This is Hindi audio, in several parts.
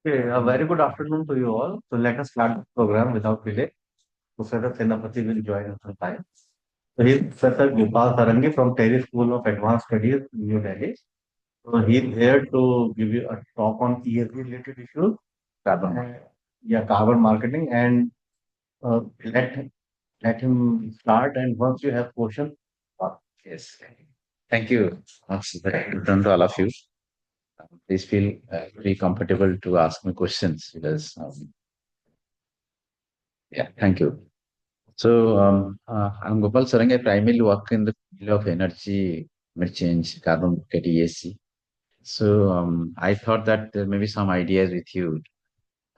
Okay, a very good afternoon to you all. So let us start the program without delay. Professor Senapati will join us on time. So he is Professor Gopal Sarangi from Terry School of Advanced Studies, New Delhi. So he is here to give you a talk on ESG related issues, carbon, yeah, carbon marketing, and uh, let let him start. And once you have questions, uh, Yes. Thank you. Return to all of you. Please feel very comfortable to ask me questions because, yeah, thank you. I'm Gopal Sarang. I primarily work in the field of energy, climate change, carbon market, ESC. I thought that there may be some ideas with you.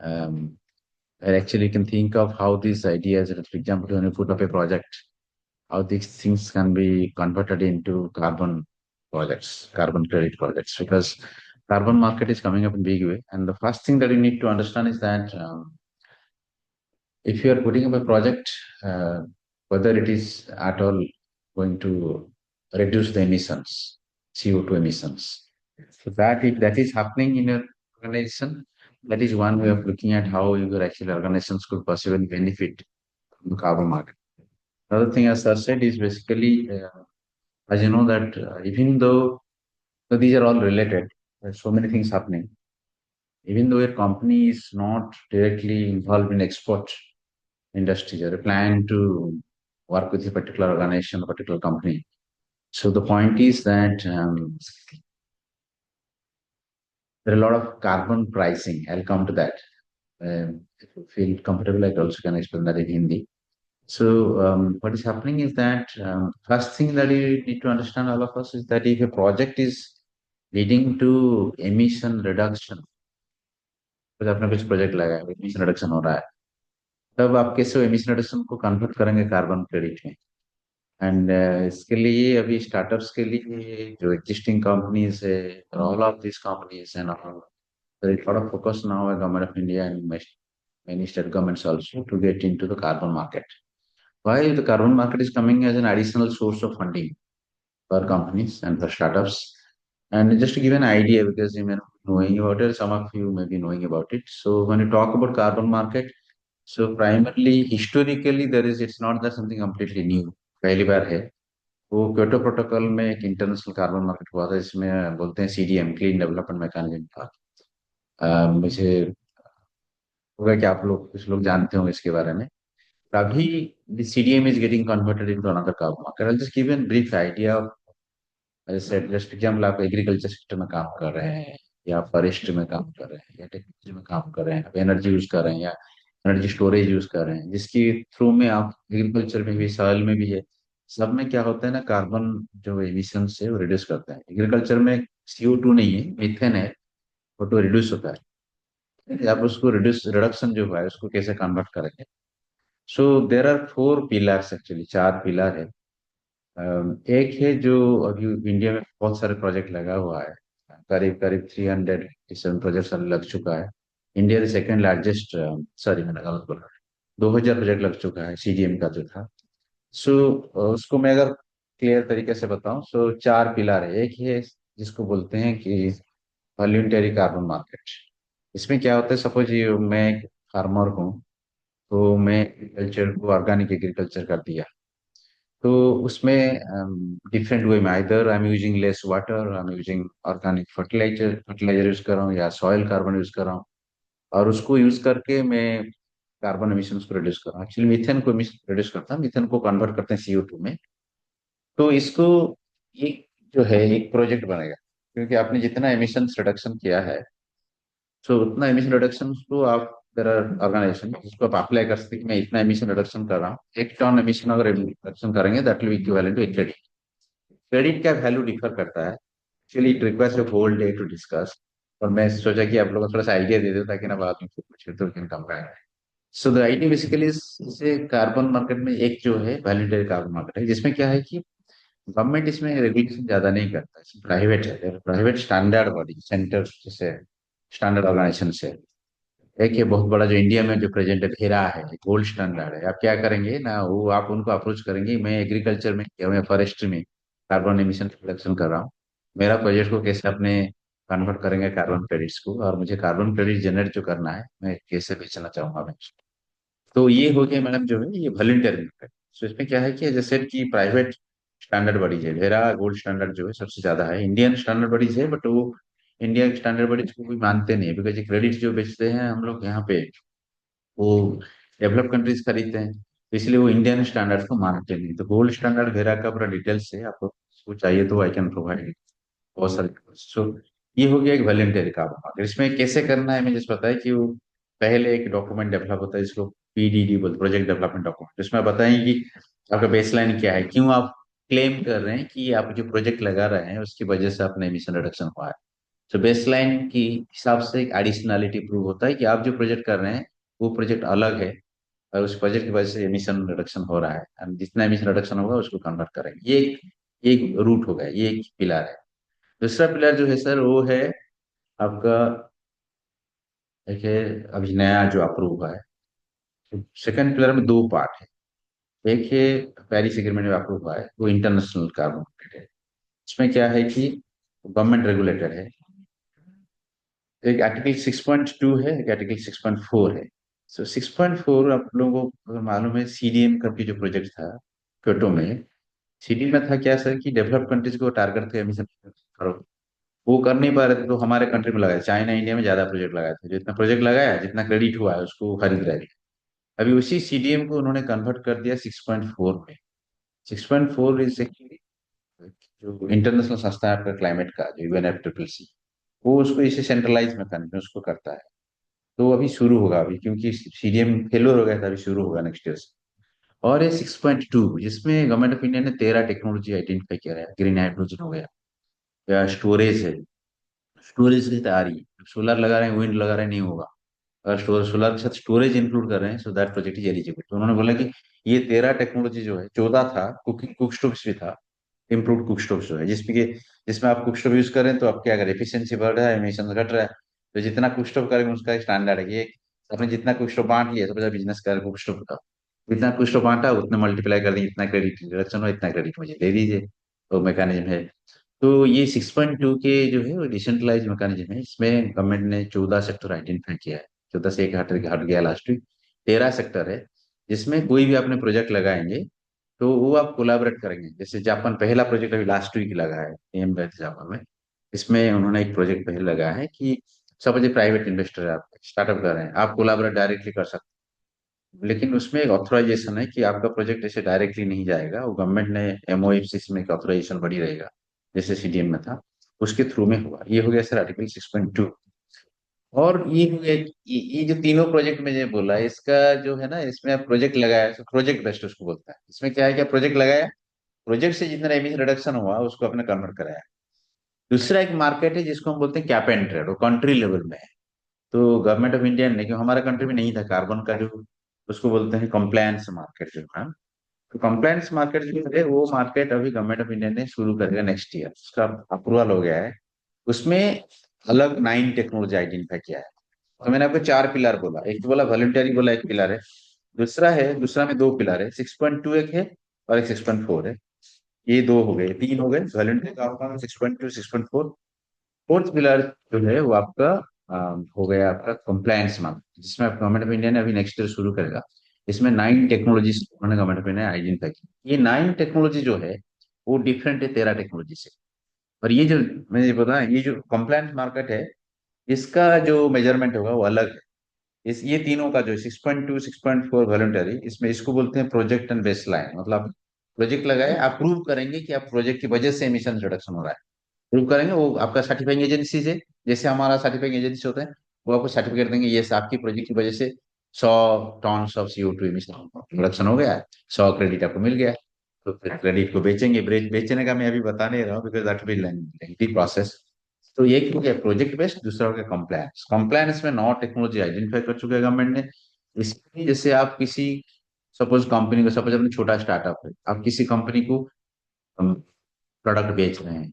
Um, and actually, you can think of how these ideas, for example, when you put up a project, how these things can be converted into carbon projects, carbon credit projects, because carbon market is coming up in big way. And the first thing that you need to understand is that if you are putting up a project, uh, whether it is at all going to reduce the emissions, CO2 emissions. So that if that is happening in your organization, that is one way of looking at how your actual organizations could possibly benefit from the carbon market. Another thing, as I said, is basically, as you know, that even though so these are all related, there's so many things happening. Even though your company is not directly involved in export industry, you're planning to work with a particular organization, a particular company. So the point is that there are a lot of carbon pricing. I'll come to that. If you feel comfortable, I also can explain that in Hindi. What is happening is that first thing that you need to understand, all of us, is that if a project is leading to emission reduction, तो आपने कुछ प्रोजेक्ट लगाया एमिशन रिडक्शन हो रहा है तब आप कैसे एमिशन रिडक्शन को कन्वर्ट करेंगे कार्बन क्रेडिट में एंड इसके लिए अभी स्टार्टअप्स के लिए जो एग्जिस्टिंग कंपनीज है all of this companies and all there is a lot of focus now by government of India and many state governments also to get into the carbon market. Why the carbon market is coming as an additional source of funding for companies and for startups. And just to give an idea, because you may not be knowing about it, some of you may be knowing about it. So when you talk about carbon market, so primarily historically there is it's not that something completely new. पहली बार है वो क्योटो प्रोटोकॉल में एक इंटरनेशनल कार्बन मार्केट हुआ था इसमें बोलते हैं सीडीएम क्लीन डेवलपमेंट मैकेनिज्म था मुझे होगा कि आप लोग कुछ लोग जानते होंगे इसके बारे में अभी the CDM is getting converted into another carbon market. I'll just give you a brief idea of जैसे जस्ट एग्जाम्पल आप एग्रीकल्चर सेक्टर में काम कर रहे हैं या फॉरेस्ट में काम कर रहे हैं या टेक्नोलॉजी में काम कर रहे हैं आप एनर्जी यूज कर रहे हैं या एनर्जी स्टोरेज यूज कर रहे हैं जिसकी थ्रू में आप एग्रीकल्चर में भी सॉइल में भी है सब में क्या होता है ना कार्बन जो एमिशन है वो रिड्यूस करता है एग्रीकल्चर में CO2 नहीं है मीथेन है वो तो रिड्यूस होता है आप उसको रिड्यूस रिडक्शन जो है उसको कैसे कन्वर्ट करेंगे so there are four pillars actually चार पिलर है एक है जो अभी इंडिया में बहुत सारे प्रोजेक्ट लगा हुआ है करीब करीब 300 प्रोजेक्ट लग चुका है इंडिया का सेकेंड लार्जेस्ट सॉरी मैंने गलत बोला 2000 प्रोजेक्ट लग चुका है सीडीएम का जो था सो उसको मैं अगर क्लियर तरीके से बताऊं चार पिलर है एक है जिसको बोलते हैं कि वॉल्यूंटरी कार्बन मार्केट इसमें क्या होता है सपोज ये मैं एक फार्मर हूँ तो मैं एग्रीकल्चर को ऑर्गेनिक एग्रीकल्चर कर दिया तो उसमें डिफरेंट वे में either I am using less water I am using organic fertiliser fertiliser use कर रहा हूँ या सॉइल कार्बन यूज कर रहा हूँ और उसको यूज करके मैं कार्बन एमिशंस को रिड्यूस कर रहा हूँ एक्चुअली मीथेन को रिड्यूस करता है मीथेन को कन्वर्ट करते हैं CO2 में तो इसको एक जो है एक प्रोजेक्ट बनेगा क्योंकि आपने जितना एमिशंस रिडक्शन किया है उतना एमिशन रिडक्शन को आप देर आर ऑर्गेनाइजेशन जिसको आप अप्लाई कर सकते हैं कि मैं इतना एमिशन रिडक्शन कर रहा हूँ एक टन एमिशन अगर रिडक्शन करेंगे दैट विल इक्विवेलेंट टू एक क्रेडिट का वैल्यू डिफर करता है actually it requires a whole day to discuss और मैं सोचा कि आप लोगों को थोड़ा सा आइडिया दे दूं ताकि ना बाद में फिर पूछे तो can compare so the idea basically इसे कार्बन मार्केट में एक जो है वैलिडेटेड कार्बन मार्केट है जिसमें क्या है कि गवर्नमेंट इसमें रेगुलेशन ज्यादा नहीं करता है प्राइवेट है प्राइवेट स्टैंडर्ड बॉडी सेंटर जैसे स्टैंडर्ड ऑर्गेनाइजेशन से एक ये बहुत बड़ा जो इंडिया में जो प्रेजेंट है भेरा है गोल्ड स्टैंडर्ड है आप क्या करेंगे ना वो आप उनको अप्रोच करेंगे मैं एग्रीकल्चर में या मैं फॉरेस्ट्री में कार्बन एमिशन रिडक्शन कर रहा हूँ मेरा प्रोजेक्ट को कैसे अपने कन्वर्ट करेंगे कार्बन क्रेडिट्स को, और मुझे कार्बन क्रेडिट जनरेट जो करना है मैं कैसे बेचना चाहूंगा मैं। तो ये हो गया मैडम जो है ये वॉलंटियर इनकम। सो इसमें क्या है कि जैसे कि प्राइवेट स्टैंडर्ड बॉडीज है, वेरा गोल्ड स्टैंडर्ड जो है सबसे ज्यादा है, इंडियन स्टैंडर्ड बॉडीज है, बट वो इंडियन स्टैंडर्ड बॉडीज को भी मानते नहीं, बिकॉज ये क्रेडिट जो बेचते हैं हम लोग यहाँ पे वो डेवलप कंट्रीज खरीदते हैं, तो इसलिए वो इंडियन स्टैंडर्ड को मानते नहीं। तो गोल्ड स्टैंडर्ड वेरा का पूरा डिटेल्स है, आपको उसको चाहिए तो आई कैन प्रोवाइड बहुत सारे। सो ये हो गया एक वॉलंटियरी काम। अगर इसमें कैसे करना है मुझे जैसे पता है कि वो पहले एक डॉक्यूमेंट डेवलप होता है जिसको पीडीडी बोलते, प्रोजेक्ट डेवलपमेंट डॉक्यूमेंट, जिसमें आप बताएं कि आपका बेसलाइन क्या है, क्यों आप क्लेम कर रहे हैं कि आप जो प्रोजेक्ट लगा रहे हैं उसकी वजह से अपना एमिशन रिडक्शन हुआ है। तो बेसलाइन की हिसाब से एक एडिशनलिटी प्रूव होता है कि आप जो प्रोजेक्ट कर रहे हैं वो प्रोजेक्ट अलग है, और उस प्रोजेक्ट की वजह से एमिशन रिडक्शन हो रहा है, और जितना एमिशन रिडक्शन होगा उसको कन्वर्ट करेंगे। ये एक रूट हो गया, ये एक पिलर है। दूसरा पिलर जो है सर वो है आपका, देखिए अभी नया जो अप्रूव हुआ है, सेकंड पिलर में दो पार्ट है। एक है पेरिस एग्रीमेंट में अप्रूव हुआ है, वो इंटरनेशनल कार्बन मार्केट है। इसमें क्या है कि गवर्नमेंट रेगुलेटर है, एक आर्टिकल 6.2 है, एक आर्टिकल 6.4 है। सो 6.4 आप लोगों को अगर मालूम है, सीडीएम करके जो प्रोजेक्ट था क्योटो में, सीडीएम में था क्या सर कि डेवलप कंट्रीज को टारगेट थे एमिशन करो, वो कर नहीं पा रहे थे, तो हमारे कंट्री में लगाया, चाइना इंडिया में ज्यादा प्रोजेक्ट लगाए थे, जितना प्रोजेक्ट लगाया जितना क्रेडिट हुआ है उसको खरीद रहे थे। अभी उसी सीडीएम को उन्होंने कन्वर्ट कर दिया 6.4 में। 6.4 इज एक्चुअली जो इंटरनेशनल संस्था है आपका क्लाइमेट का, जो यूएनएफडब्ल्यूसी, वो उसको इसे सेंट्रलाइज मैकेनिज्म उसको करता है। तो अभी शुरू होगा, अभी क्योंकि सीडीएम फेलोर हो गया था, अभी शुरू होगा नेक्स्ट ईयर से। और ये 6.2 जिसमें गवर्नमेंट ऑफ इंडिया ने 13 टेक्नोलॉजी आइडेंटिफाई किया है, ग्रीन हाइड्रोजन हो गया, या स्टोरेज है, स्टोरेज की तैयारी, सोलर लगा रहे हैं, विंड लगा रहे हैं, नहीं होगा। अगर सोलर के साथ स्टोरेज इंक्लूड कर रहे हैं, so that project is eligible. तो उन्होंने बोला कि ये 13 टेक्नोलॉजी जो है, 14 था, कुकिंग कुक स्टोव्स भी था, इम्प्रूव्ड कुक स्टोव्स जो है, जिसमें आप कुक स्टोव यूज करें तो आपके अगर एफिशिएंसी बढ़ रहा है, एमिशन घट रहा है, तो जितना कुक स्टोव करेंगे उसका एक स्टैंडर्ड है कि आपने जितना कुक स्टोव बांट लिया, तो बिजनेस कर कुक स्टोव का जितना कुक स्टोव बांटा उतना मल्टीप्लाई कर देंगे, इतना क्रेडिट रिडक्शन हो, इतना क्रेडिट मुझे दे दीजिए, तो मैकेनिज्म है। तो ये 6.2 के जो है वो डिसेंट्रलाइज मैकेनिज्म है, इसमें गवर्नमेंट ने 14 सेक्टर आइडेंटिफाई किया है, 14 से एक हट हट गया लास्ट वीक, 13 सेक्टर है, जिसमें कोई भी आपने प्रोजेक्ट लगाएंगे तो वो आप कोलैबोरेट करेंगे। जैसे जापान पहला प्रोजेक्ट अभी लास्ट वीक लगा है एम जापान में, इसमें उन्होंने एक प्रोजेक्ट पहले लगाया है कि सब प्राइवेट इन्वेस्टर है, आप स्टार्टअप कर रहे हैं, आप कोलैबोरेट डायरेक्टली कर सकते हैं, लेकिन उसमें एक ऑथराइजेशन है कि आपका प्रोजेक्ट ऐसे डायरेक्टली नहीं जाएगा, वो गवर्नमेंट ने एमओएफसी में एक ऑथराइजेशन बड़ी रहेगा, जैसे सीडीएम में था, उसके थ्रू में हुआ। ये हो गया सर आर्टिकल 6.2। और ये हो गया ये जो तीनों प्रोजेक्ट में जो बोला है, इसका जो है ना, इसमें आप प्रोजेक्ट लगाया, प्रोजेक्ट बेस्ड उसको बोलता है। इसमें क्या है, क्या प्रोजेक्ट लगाया, प्रोजेक्ट से जितना एमिशन रिडक्शन हुआ उसको आपने कन्वर्ट कराया। दूसरा एक मार्केट है जिसको हम बोलते हैं कैप एंड ट्रेड, वो कंट्री लेवल में है। तो गवर्नमेंट ऑफ इंडिया ने, क्योंकि हमारे कंट्री में नहीं था कार्बन का जो, उसको बोलते हैं कंप्लायंस मार्केट जो है। तो कंप्लायंस मार्केट जो है वो मार्केट अभी गवर्नमेंट ऑफ इंडिया ने शुरू करेगा नेक्स्ट ईयर, उसका अप्रूवल हो गया है। उसमें अलग 9 टेक्नोलॉजी आइडेंटिफाई किया है। तो मैंने आपको 4 पिलर बोला, एक तो बोला वॉलंटरी बोला, एक पिलर है। दूसरा में 2 पिलर है, 6.2 एक है और एक 6.4 है। ये 2 हो गए, 3 हो गए वॉलंटरी का आपका, 6.2 6.4। फोर्थ पिलर जो है वो आपका हो गया आपका कंप्लायंस मार्क, जिसमें गवर्नमेंट ऑफ इंडिया ने अभी नेक्स्ट ईयर शुरू करेगा। इसमें 9 टेक्नोलॉजीज उन्होंने गवर्नमेंट ऑफ इंडिया ने आइडेंटिफाई की। ये 9 टेक्नोलॉजी जो है वो डिफरेंट है 13 टेक्नोलॉजी से। और ये जो मैंने ये बताया, ये जो कंप्लायंस मार्केट है, इसका जो मेजरमेंट होगा वो अलग है। इस ये तीनों का जो 6.2 6.4 वॉलंटरी, इसमें इसको बोलते हैं प्रोजेक्ट एंड बेस लाइन। मतलब प्रोजेक्ट लगाए, आप प्रूव करेंगे कि आप प्रोजेक्ट की वजह से एमिशन रिडक्शन हो रहा है, प्रूव करेंगे। वो आपका सर्टिफाइंग एजेंसी है, जैसे हमारा सर्टिफाइंग एजेंसी होता है, वो आपको सर्टिफिकेट देंगे, ये आपकी प्रोजेक्ट की वजह से 100 ton of CO2 emission production हो गया है, 100 क्रेडिट आपको मिल गया है। तो फिर क्रेडिट को बेचेंगे, बेचने का मैं अभी बता नहीं रहा हूँ because that will lengthy process. तो एक हो गया प्रोजेक्ट बेस्ड, दूसरा हो गया कंप्लायंस। कंप्लायंस में 9 टेक्नोलॉजी आइडेंटिफाई कर चुके हैं गवर्नमेंट ने। इसमें जैसे आप किसी, सपोज कंपनी को, सपोज अपने छोटा स्टार्टअप है, आप किसी कंपनी को प्रोडक्ट बेच रहे हैं,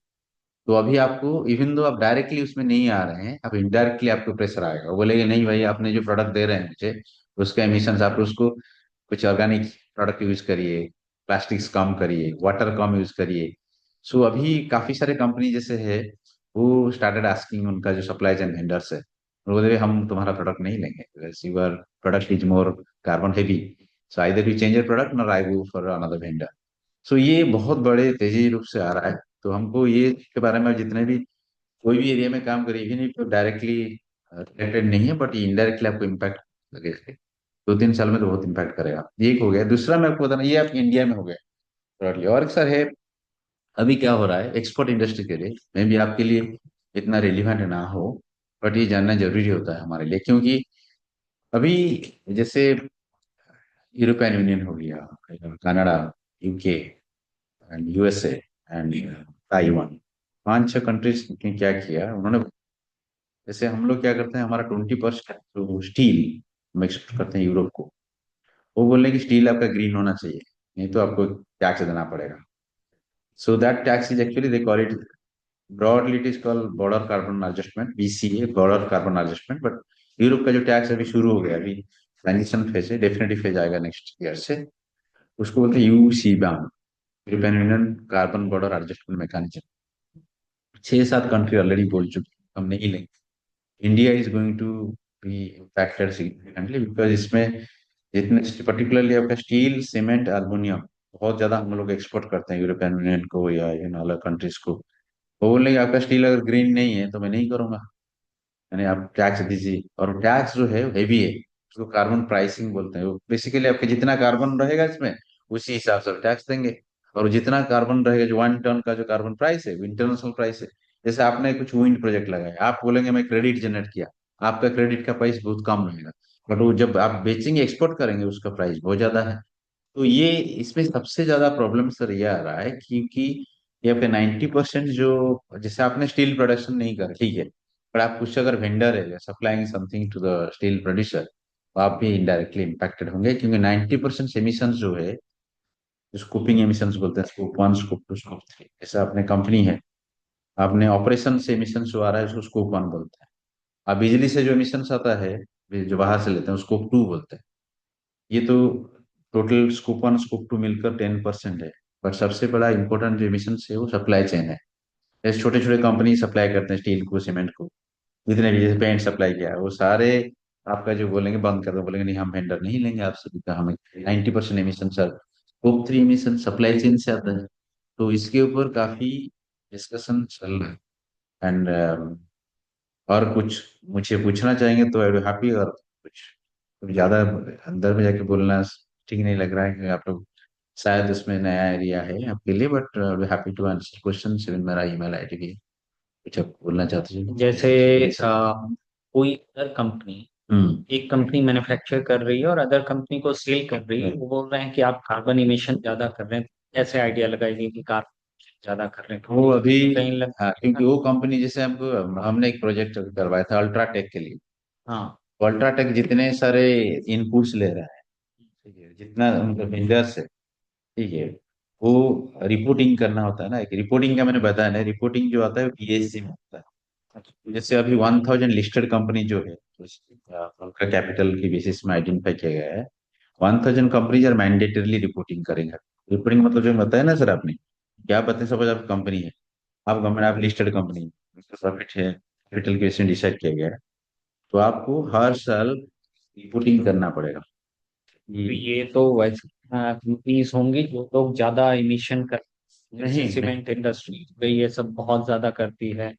तो अभी आपको इवन दो आप डायरेक्टली उसमें नहीं आ रहे हैं, अब इनडायरेक्टली आपको प्रेशर आएगा, वो बोलेंगे नहीं भाई आपने जो प्रोडक्ट दे रहे हैं मुझे उसका एमिशन, आप उसको कुछ ऑर्गेनिक प्रोडक्ट यूज करिए, प्लास्टिक्स कम करिए, वाटर कम यूज करिए। सो अभी काफी सारे कंपनी जैसे है, वो स्टार्टेड आस्किंग उनका जो सप्लाई चेन वेंडर्स है, वो बोले हम तुम्हारा प्रोडक्ट नहीं लेंगे, your product is more carbon heavy, so either you change your product or I go for another vendor. So ये बहुत बड़े तेजी रूप से आ रहा है। तो हमको ये के बारे में जितने भी कोई भी एरिया में काम करिए, नहीं तो डायरेक्टली रिलेटेड नहीं है, बट ये इनडायरेक्टली आपको इम्पैक्ट लगेगा। 2-3 साल में तो बहुत इम्पैक्ट करेगा। ये एक हो गया। दूसरा मैं आपको बताना, ये आपके इंडिया में हो गया broadly। और एक सर है, अभी क्या हो रहा है एक्सपोर्ट इंडस्ट्री के लिए, मे भी आपके लिए इतना रिलेवेंट ना हो, बट ये जानना जरूरी होता है हमारे लिए, क्योंकि अभी जैसे यूरोपियन यूनियन हो गया, Canada, UK and USA and Taiwan, 5-6 countries ने क्या किया उन्होंने, जैसे हम लोग क्या करते हैं, हमारा 20% जो स्टील हम एक्सपोर्ट करते हैं यूरोप को, वो बोल रहे हैं कि स्टील आपका ग्रीन होना चाहिए, नहीं तो आपको टैक्स देना पड़ेगा। So that tax is actually they call it, broadly it is called border carbon adjustment, BCA, border carbon adjustment. But Europe का जो टैक्स अभी शुरू हो गया, अभी ट्रांजिशन फेज है, डेफिनेटिव फेज आएगा नेक्स्ट ईयर से, उसको बोलते हैं EU CBAM, European union carbon border adjustment mechanism. 6-7 country already बोल चुके हैं, हम नहीं लेंगे। India is going to be impacted significantly, because इसमें जितने पर्टिकुलरली आपका स्टील, सीमेंट, एल्युमिनियम बहुत ज्यादा हम लोग एक्सपोर्ट करते हैं यूरोपियन यूनियन को या इन अदर कंट्रीज को। वो बोलेंगे आपका स्टील अगर ग्रीन नहीं है तो मैं नहीं करूंगा, यानी आप टैक्स दीजिए। और टैक्स जो है हेवी है, उसको कार्बन प्राइसिंग बोलते हैं। वो बेसिकली आपके जितना कार्बन रहेगा इसमें, उसी हिसाब से टैक्स देंगे। और जितना कार्बन रहेगा, जो 1 टन का जो कार्बन प्राइस है, इंटरनेशनल प्राइस है। जैसे आपने कुछ विंड प्रोजेक्ट लगाया, आप बोलेंगे मैं क्रेडिट जनरेट किया, आपका क्रेडिट का प्राइस बहुत कम रहेगा, बट वो जब आप बेचेंगे, एक्सपोर्ट करेंगे, उसका प्राइस बहुत ज्यादा है। तो ये इसमें सबसे ज्यादा प्रॉब्लम सर ये आ रहा है, क्योंकि ये आपके 90% जो, जैसे आपने स्टील प्रोडक्शन नहीं कर, ठीक है, पर आप कुछ अगर वेंडर है supplying something to the steel producer, तो आप भी इनडायरेक्टली इम्पैक्टेड होंगे, क्योंकि 90% एमिशंस जो है, स्कूपिंग एमिशंस बोलते हैं, स्कोप 1, स्कोप 2, स्कोप 3। जैसे आपने कंपनी है, आपने ऑपरेशन से एमिशन जो आ रहा है उसको स्कोप 1 बोलते हैं। अब बिजली से जो एमिशंस आता है, जो बाहर से लेते हैं, उसको स्कोप 2 बोलते हैं। ये तो टोटल स्कोप 1 स्कोप 2 मिलकर 10% है। बट सबसे बड़ा इंपॉर्टेंट जो एमिशन है वो सप्लाई चेन है। जैसे छोटे छोटे कंपनी सप्लाई करते हैं स्टील को, सीमेंट को, जितने भी, जैसे पेंट सप्लाई किया है, वो सारे आपका जो बोलेंगे बंद कर दो, बोलेंगे नहीं हम वेंडर नहीं लेंगे आपसे, बिका हमें 90% emission sir scope 3 emission supply chain से आता है। तो इसके ऊपर काफी डिस्कशन चल रहा है। एंड और कुछ मुझे पूछना चाहेंगे तो आई हैप्पी, अगर कुछ ज्यादा अंदर में जाके बोलना ठीक नहीं लग रहा है, क्योंकि आप लोग शायद उसमें नया एरिया है आपके लिए, but happy to answer question. Even मेरा ईमेल आईडी भी है, कुछ आप बोलना चाहते हैं जैसे जी सर। कोई अदर कंपनी, हम्म। एक कंपनी मैन्युफैक्चर कर रही है और अदर कंपनी को सेल कर रही है, वो बोल रहे हैं कि आप कार्बन इमिशन ज्यादा कर रहे हैं, ऐसे आइडिया लगाएंगे कि कार्बन ज्यादा कर रहे हैं, वो तो अभी, कहीं हाँ, क्योंकि वो कंपनी जैसे हमको, हमने एक प्रोजेक्ट करवाया था अल्ट्राटेक के लिए। हाँ। अल्ट्राटेक जितने सारे इनपुट्स ले रहा है, ठीक है, जितना उनका वेंडर्स है, ठीक है, वो रिपोर्टिंग करना होता है ना, एक रिपोर्टिंग का मैंने बताया ना, रिपोर्टिंग जो आता है वो पीएससी में होता है। तो जैसे अभी 1000 लिस्टेड कंपनी जो है, उनका कैपिटल की बेसिस में आइडेंटिफाई किया गया है, 1000 कंपनीज आर मैंडेटरली रिपोर्टिंग करेंगे। रिपोर्टिंग मतलब जो बताया ना सर आपने, क्या बताएं, सपोज आप कंपनी है, आप गवर्नमेंट, आप लिस्टेड कंपनी, प्रॉफिट है, कैपिटल के बेसिस में डिसाइड किया गया है, तो आपको हर साल रिपोर्टिंग करना पड़ेगा। तो ये ये तो वैसे कंपनीज होंगी जो लोग ज्यादा इमिशन कर, जैसे नहीं नहीं सीमेंट इंडस्ट्री ये सब बहुत ज्यादा करती है,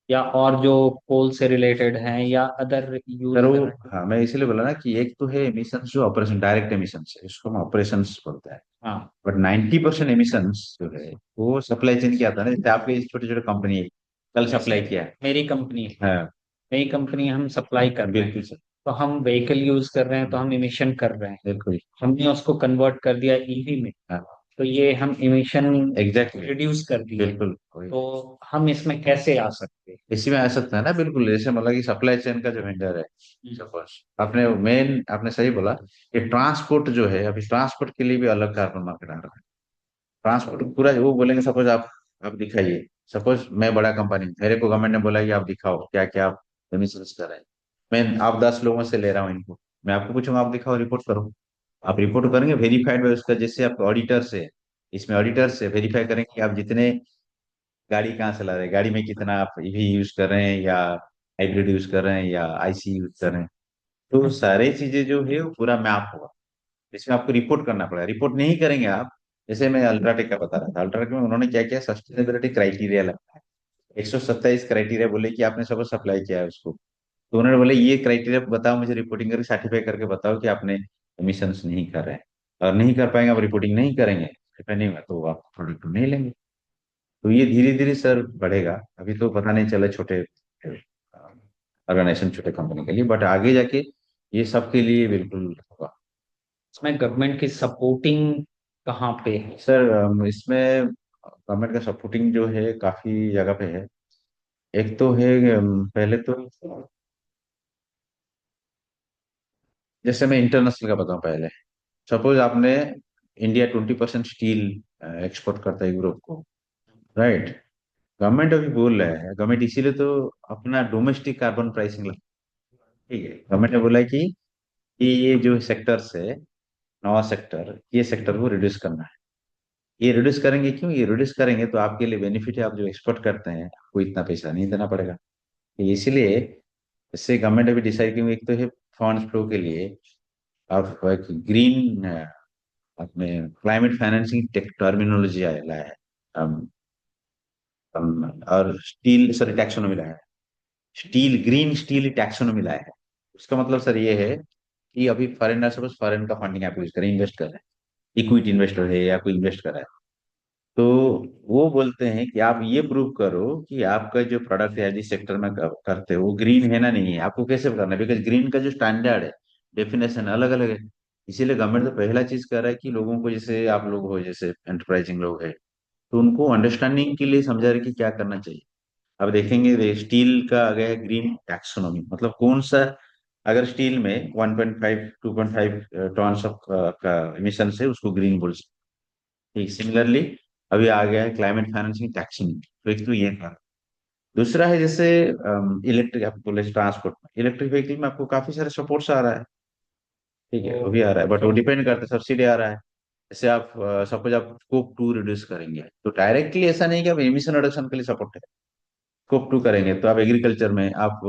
या और जो कोल से रिलेटेड हैं या अदर सर, यूज वो, कर रहे हैं। हाँ, मैं इसीलिए बोला ना कि एक तो है एमिशन जो ऑपरेशन, डायरेक्ट एमिशन है, इसको हम ऑपरेशन बोलते हैं। हाँ। बट 90% एमिशन जो है वो सप्लाई चेन की आता है ना, जैसे आपके छोटे छोटे कंपनी है, कल जैसे सप्लाई किया है। मेरी कंपनी है, हाँ, नई कंपनी हम सप्लाई कर रहे हैं, बिल्कुल सर। तो हम व्हीकल यूज कर रहे हैं तो हम इमिशन कर रहे हैं, बिल्कुल। हमने उसको कन्वर्ट कर दिया ईवी में, हाँ, तो ये हम इमिशन एग्जैक्टली। रिड्यूस कर दिए, बिल्कुल वही। तो हम इसमें कैसे आ सकते हैं। इसी में आ सकता है ना, बिल्कुल, जैसे मतलब कि सप्लाई चेन का जो वेंडर है, सपोज आपने मेन, आपने सही बोला, ये ट्रांसपोर्ट जो है, अभी ट्रांसपोर्ट के लिए भी अलग कार्बन मार्केट आ रहा है। ट्रांसपोर्ट पूरा वो बोलेंगे, सपोज आप दिखाइए, सपोज मैं बड़ा कंपनी, मेरे को गवर्नमेंट ने बोला कि आप दिखाओ क्या क्या आप एमिशंस कर रहे हैं, मैं आप 10 लोगों से ले रहा हूँ इनको, मैं आपको पूछूंगा आप दिखाओ, रिपोर्ट करो। आप रिपोर्ट करेंगे वेरीफाइड बाय उसका, जैसे आप ऑडिटर से, इसमें ऑडिटर से वेरीफाई करेंगे कि आप जितने गाड़ी कहाँ चला रहे हैं, गाड़ी में कितना आप ईवी यूज कर रहे हैं या हाइब्रिड यूज कर रहे हैं या आईसी यूज कर रहे हैं। तो सारी चीजें जो है वो पूरा मैप होगा, इसमें आपको रिपोर्ट करना पड़ेगा। रिपोर्ट नहीं करेंगे आप, जैसे मैं अल्ट्राटेक का बता रहा था, अल्ट्राटेक में उन्होंने क्या किया, सस्टेनेबिलिटी क्राइटेरिया लगता है। 127 क्राइटेरिया बोले कि आपने सब सप्लाई किया है उसको, तो उन्होंने बोले ये क्राइटेरिया बताओ मुझे, रिपोर्टिंग करके सर्टिफाई करके बताओ कि आपने एमिशंस नहीं कर रहे हैं। और नहीं कर पाएंगे, आप रिपोर्टिंग नहीं करेंगे, डिपेंडिंग में, तो आप प्रोडक्ट नहीं लेंगे। तो ये धीरे धीरे सर बढ़ेगा। अभी तो पता नहीं चला छोटे ऑर्गेनाइजेशन, छोटे कंपनी के लिए, बट आगे जाके ये सबके लिए बिल्कुल होगा। इसमें गवर्नमेंट की सपोर्टिंग कहाँ पे है? सर इसमें गवर्नमेंट का सपोर्टिंग जो है काफी जगह पे है। एक तो है पहले तो, जैसे मैं इंटरनेशनल का बताऊं पहले। सपोज आपने, इंडिया 20% स्टील एक्सपोर्ट करता है यूरोप को, राइट। गवर्नमेंट अभी बोल रहा है, गवर्नमेंट इसीलिए तो अपना डोमेस्टिक कार्बन प्राइसिंग, ठीक है, गवर्नमेंट ने बोला है कि ये जो सेक्टर्स है, नवा सेक्टर, ये सेक्टर को रिड्यूस करना है। ये रिड्यूस करेंगे क्यों, ये रिड्यूस करेंगे तो आपके लिए बेनिफिट है, आप जो एक्सपोर्ट करते हैं आपको इतना पैसा नहीं देना पड़ेगा। तो इसीलिए इससे गवर्नमेंट अभी डिसाइड की, एक तो है फंड फ्लो के लिए आप एक ग्रीन, अपने क्लाइमेट फाइनेंसिंग टर्मिनोलॉजी लाया है। और स्टील सर टैक्सोनॉमी लाया है, स्टील ग्रीन स्टील टैक्सोनॉमी लाया है। उसका मतलब सर ये है कि अभी फॉरेनर, सपोज फॉरेन का फंडिंग आप यूज करें, इन्वेस्ट कर रहे हैं, इक्विटी इन्वेस्टर है या कोई इन्वेस्ट कर रहा है, तो वो बोलते हैं कि आप ये प्रूव करो कि आपका जो प्रोडक्ट है जिस सेक्टर में करते हो वो ग्रीन है ना, नहीं है। आपको कैसे करना है, बिकॉज ग्रीन का जो स्टैंडर्ड है, डेफिनेशन अलग अलग है। इसीलिए गवर्नमेंट तो पहला चीज कर रहा है कि लोगों को, जैसे आप लोग हो, जैसे एंटरप्राइजिंग लोग है, तो उनको अंडरस्टैंडिंग के लिए समझा रहे कि क्या करना चाहिए। अब देखेंगे स्टील का आ गया है ग्रीन टैक्सोनॉमी, मतलब कौन सा, अगर स्टील में 1.5 2.5 टन ऑफ का एमिशन है उसको ग्रीन बोल सकते हैं। ठीक सिमिलरली अभी आ गया है क्लाइमेट फाइनेंसिंग टैक्सोनॉमी। तो एक तो ये था। दूसरा है जैसे इलेक्ट्रिक, आप बोले ट्रांसपोर्ट में, इलेक्ट्रिक व्हीकल में आपको काफी सारे सपोर्ट्स आ रहा है, ठीक है, वो भी आ रहा है, बट वो डिपेंड करता है, सब्सिडी आ रहा है। जैसे आप सपोज आप स्कोप 2 रिड्यूस करेंगे, तो डायरेक्टली ऐसा नहीं कि आप एमिशन रिडक्शन के लिए सपोर्ट है। स्कोप 2 करेंगे तो आप एग्रीकल्चर में आप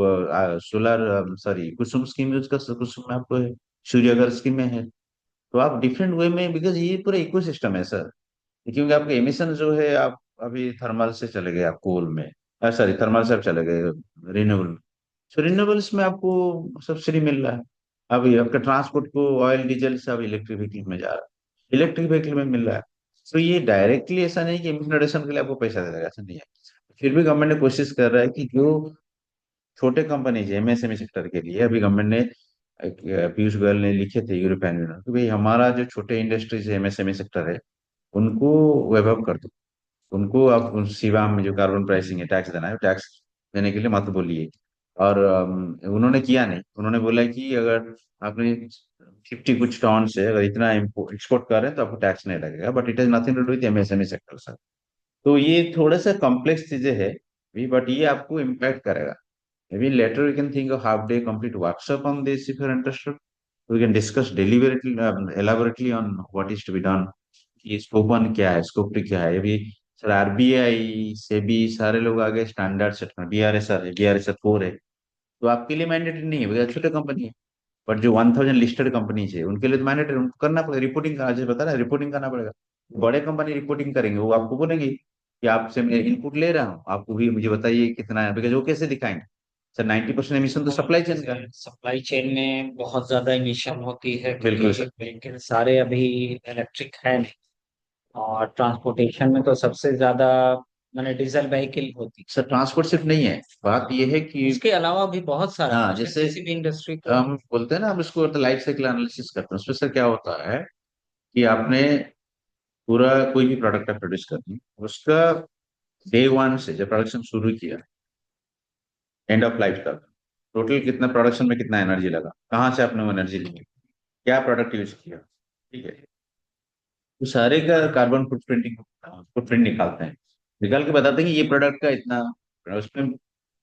सोलर, सॉरी कुसुम स्कीम यूज कर सकते, कुसुम में आपको है, सूर्यघर स्कीम में है। तो आप डिफरेंट वे में, बिकॉज ये पूरा इकोसिस्टम है सर। क्योंकि आपके एमिशन जो है, आप अभी थर्मल से चले गए, आप कोल में, सॉरी थर्मल से आप चले गए रिन्यूएबल। सो रिन्यूएबल्स में आपको सब्सिडी मिल रहा है। अभी आपका ट्रांसपोर्ट को ऑयल डीजल से अब इलेक्ट्रिक व्हीकल में जा रहा है, इलेक्ट्रिक व्हीकल में मिल रहा है। तो ये डायरेक्टली ऐसा नहीं कि इमिशन रिडक्शन के लिए आपको पैसा देगा, ऐसा नहीं है। फिर भी गवर्नमेंट ने कोशिश कर रहा है कि जो छोटे कंपनीज है एमएसएमई सेक्टर के लिए, अभी गवर्नमेंट ने पीयूष गोयल ने लिखे थे यूरोपियन यूनियन कि भाई हमारा जो छोटे इंडस्ट्रीज है, एमएसएमई सेक्टर है, उनको वैभव कर दो। उनको आप उन सीवा में जो कार्बन प्राइसिंग है, टैक्स देना है, टैक्स देने के लिए मत बोलिए। और उन्होंने किया नहीं, उन्होंने बोला कि अगर आपने 50 कुछ टन से अगर इतना एक्सपोर्ट कर रहे हैं तो आपको टैक्स नहीं लगेगा, but it is nothing to do with MSME sector sir. तो ये थोड़ा सा कॉम्प्लेक्स चीजें है भी, बट ये आपको इम्पैक्ट करेगा। Maybe later we can think of half day complete workshop on this if you're interested. We can discuss deliberately, elaborately on what is to be done. ये स्कोप वन क्या है, स्कोप टू क्या है। अभी सर आरबीआई से भी सारे लोग आगे स्टैंडर्ड सेट में, बीआरएसआर है, बीआरएसआर 4 है, तो आपके लिए मैंडेटरी नहीं है बिकॉज छोटे कंपनी है। बट जो 1000 लिस्टेड कंपनीज है उनके लिए तो मैंडेटरी, उनको करना पड़ेगा, रिपोर्टिंग, आज बता रहा है रिपोर्टिंग करना पड़ेगा। बड़े कंपनी रिपोर्टिंग करेंगे, वो आपको बोलेंगे कि आपसे मैं इनपुट ले रहा हूँ, आपको भी मुझे बताइए कितना है, बिकॉज वो कैसे दिखाएंगे। सर 90% एमिशन तो सप्लाई चेन का है। सप्लाई चेन में बहुत ज्यादा इमिशन होती है, बिल्कुल क्योंकि सर। व्हीकल सारे अभी इलेक्ट्रिक है नहीं। और ट्रांसपोर्टेशन में तो सबसे ज्यादा मैंने डीजल व्हीकल होती है। सर ट्रांसपोर्ट सिर्फ नहीं है, बात यह है कि उसके अलावा भी बहुत सारा हाँ, कुछ है, जैसे किसी भी इंडस्ट्री को। हम बोलते हैं ना, हम इसको लाइफ साइकिल एनालिसिस करते हैं, उसमें सर क्या होता है कि आपने पूरा कोई भी प्रोडक्ट आप प्रोड्यूस करनी है, उसका डे वन से जब प्रोडक्शन शुरू किया, एंड ऑफ लाइफ तक, टोटल कितना प्रोडक्शन में कितना एनर्जी लगा, कहाँ से आपने वो एनर्जी ली, क्या प्रोडक्ट यूज किया, ठीक है, तो सारे का कार्बन फुटप्रिंट निकालते हैं। निकाल के बताते हैं कि ये प्रोडक्ट का इतना, उसमें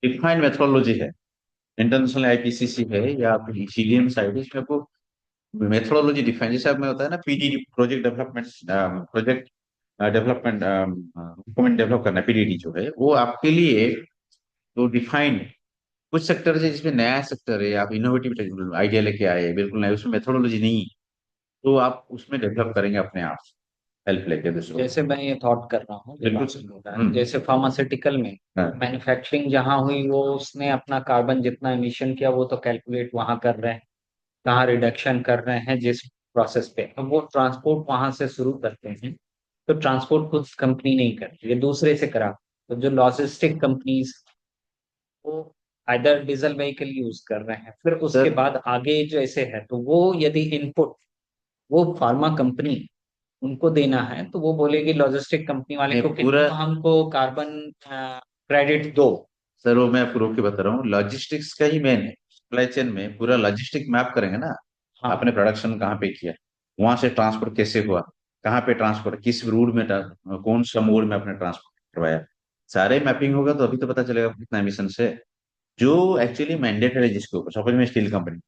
डिफाइंड मेथोडोलॉजी है, इंटरनेशनल आईपीसीसी है या फिर सीडीएम साइड है, इसमें आपको मेथोडोलॉजी डिफाइन, जैसे अब में होता है ना PD, project development, project development document develop करना पीडीडी जो है वो आपके लिए तो डिफाइंड कुछ सेक्टर है जिसमें नया सेक्टर है, आप इनोवेटिव आइडिया लेके आए हैं, बिल्कुल नया, उसमें मेथोडोलॉजी नहीं है, तो आप उसमें डेवलप करेंगे अपने आप, हेल्प लेके दूसरों की। जैसे मैं ये थॉट कर रहा हूँ जब बिल्कुल आपने सर। बोला है, जैसे फार्मास्यूटिकल में हाँ, मैन्युफैक्चरिंग जहाँ हुई वो उसने अपना कार्बन जितना एमिशन किया वो तो कैलकुलेट वहां कर रहे हैं, कहाँ रिडक्शन कर रहे हैं जिस प्रोसेस पे। अब वो ट्रांसपोर्ट वहां से शुरू करते हैं, तो ट्रांसपोर्ट खुद कंपनी नहीं करती, ये दूसरे से करा। तो जो लॉजिस्टिक कंपनीज वो आइदर डीजल व्हीकल यूज कर रहे हैं, फिर उसके सर बाद आगे जो ऐसे है तो वो यदि इनपुट वो फार्मा कंपनी उनको देना है तो वो बोलेगी लॉजिस्टिक कंपनी वाले मैं को कि पूरा, तुम हमको कार्बन क्रेडिट दो। सर वो मैं आपको रोक के बता रहा हूँ, लॉजिस्टिक्स का ही मेन है, सप्लाई चेन में पूरा लॉजिस्टिक मैप करेंगे ना, हाँ आपने प्रोडक्शन कहाँ पे किया, वहां से ट्रांसपोर्ट कैसे हुआ, कहाँ पे ट्रांसपोर्ट, किस रूट में कौन सा मोड में आपने ट्रांसपोर्ट करवाया, सारे मैपिंग होगा तो अभी तो पता चलेगा कितना एमिशन है। जो एक्चुअली मैंडेटरी है जिसके ऊपर, सपोज में स्टील कंपनी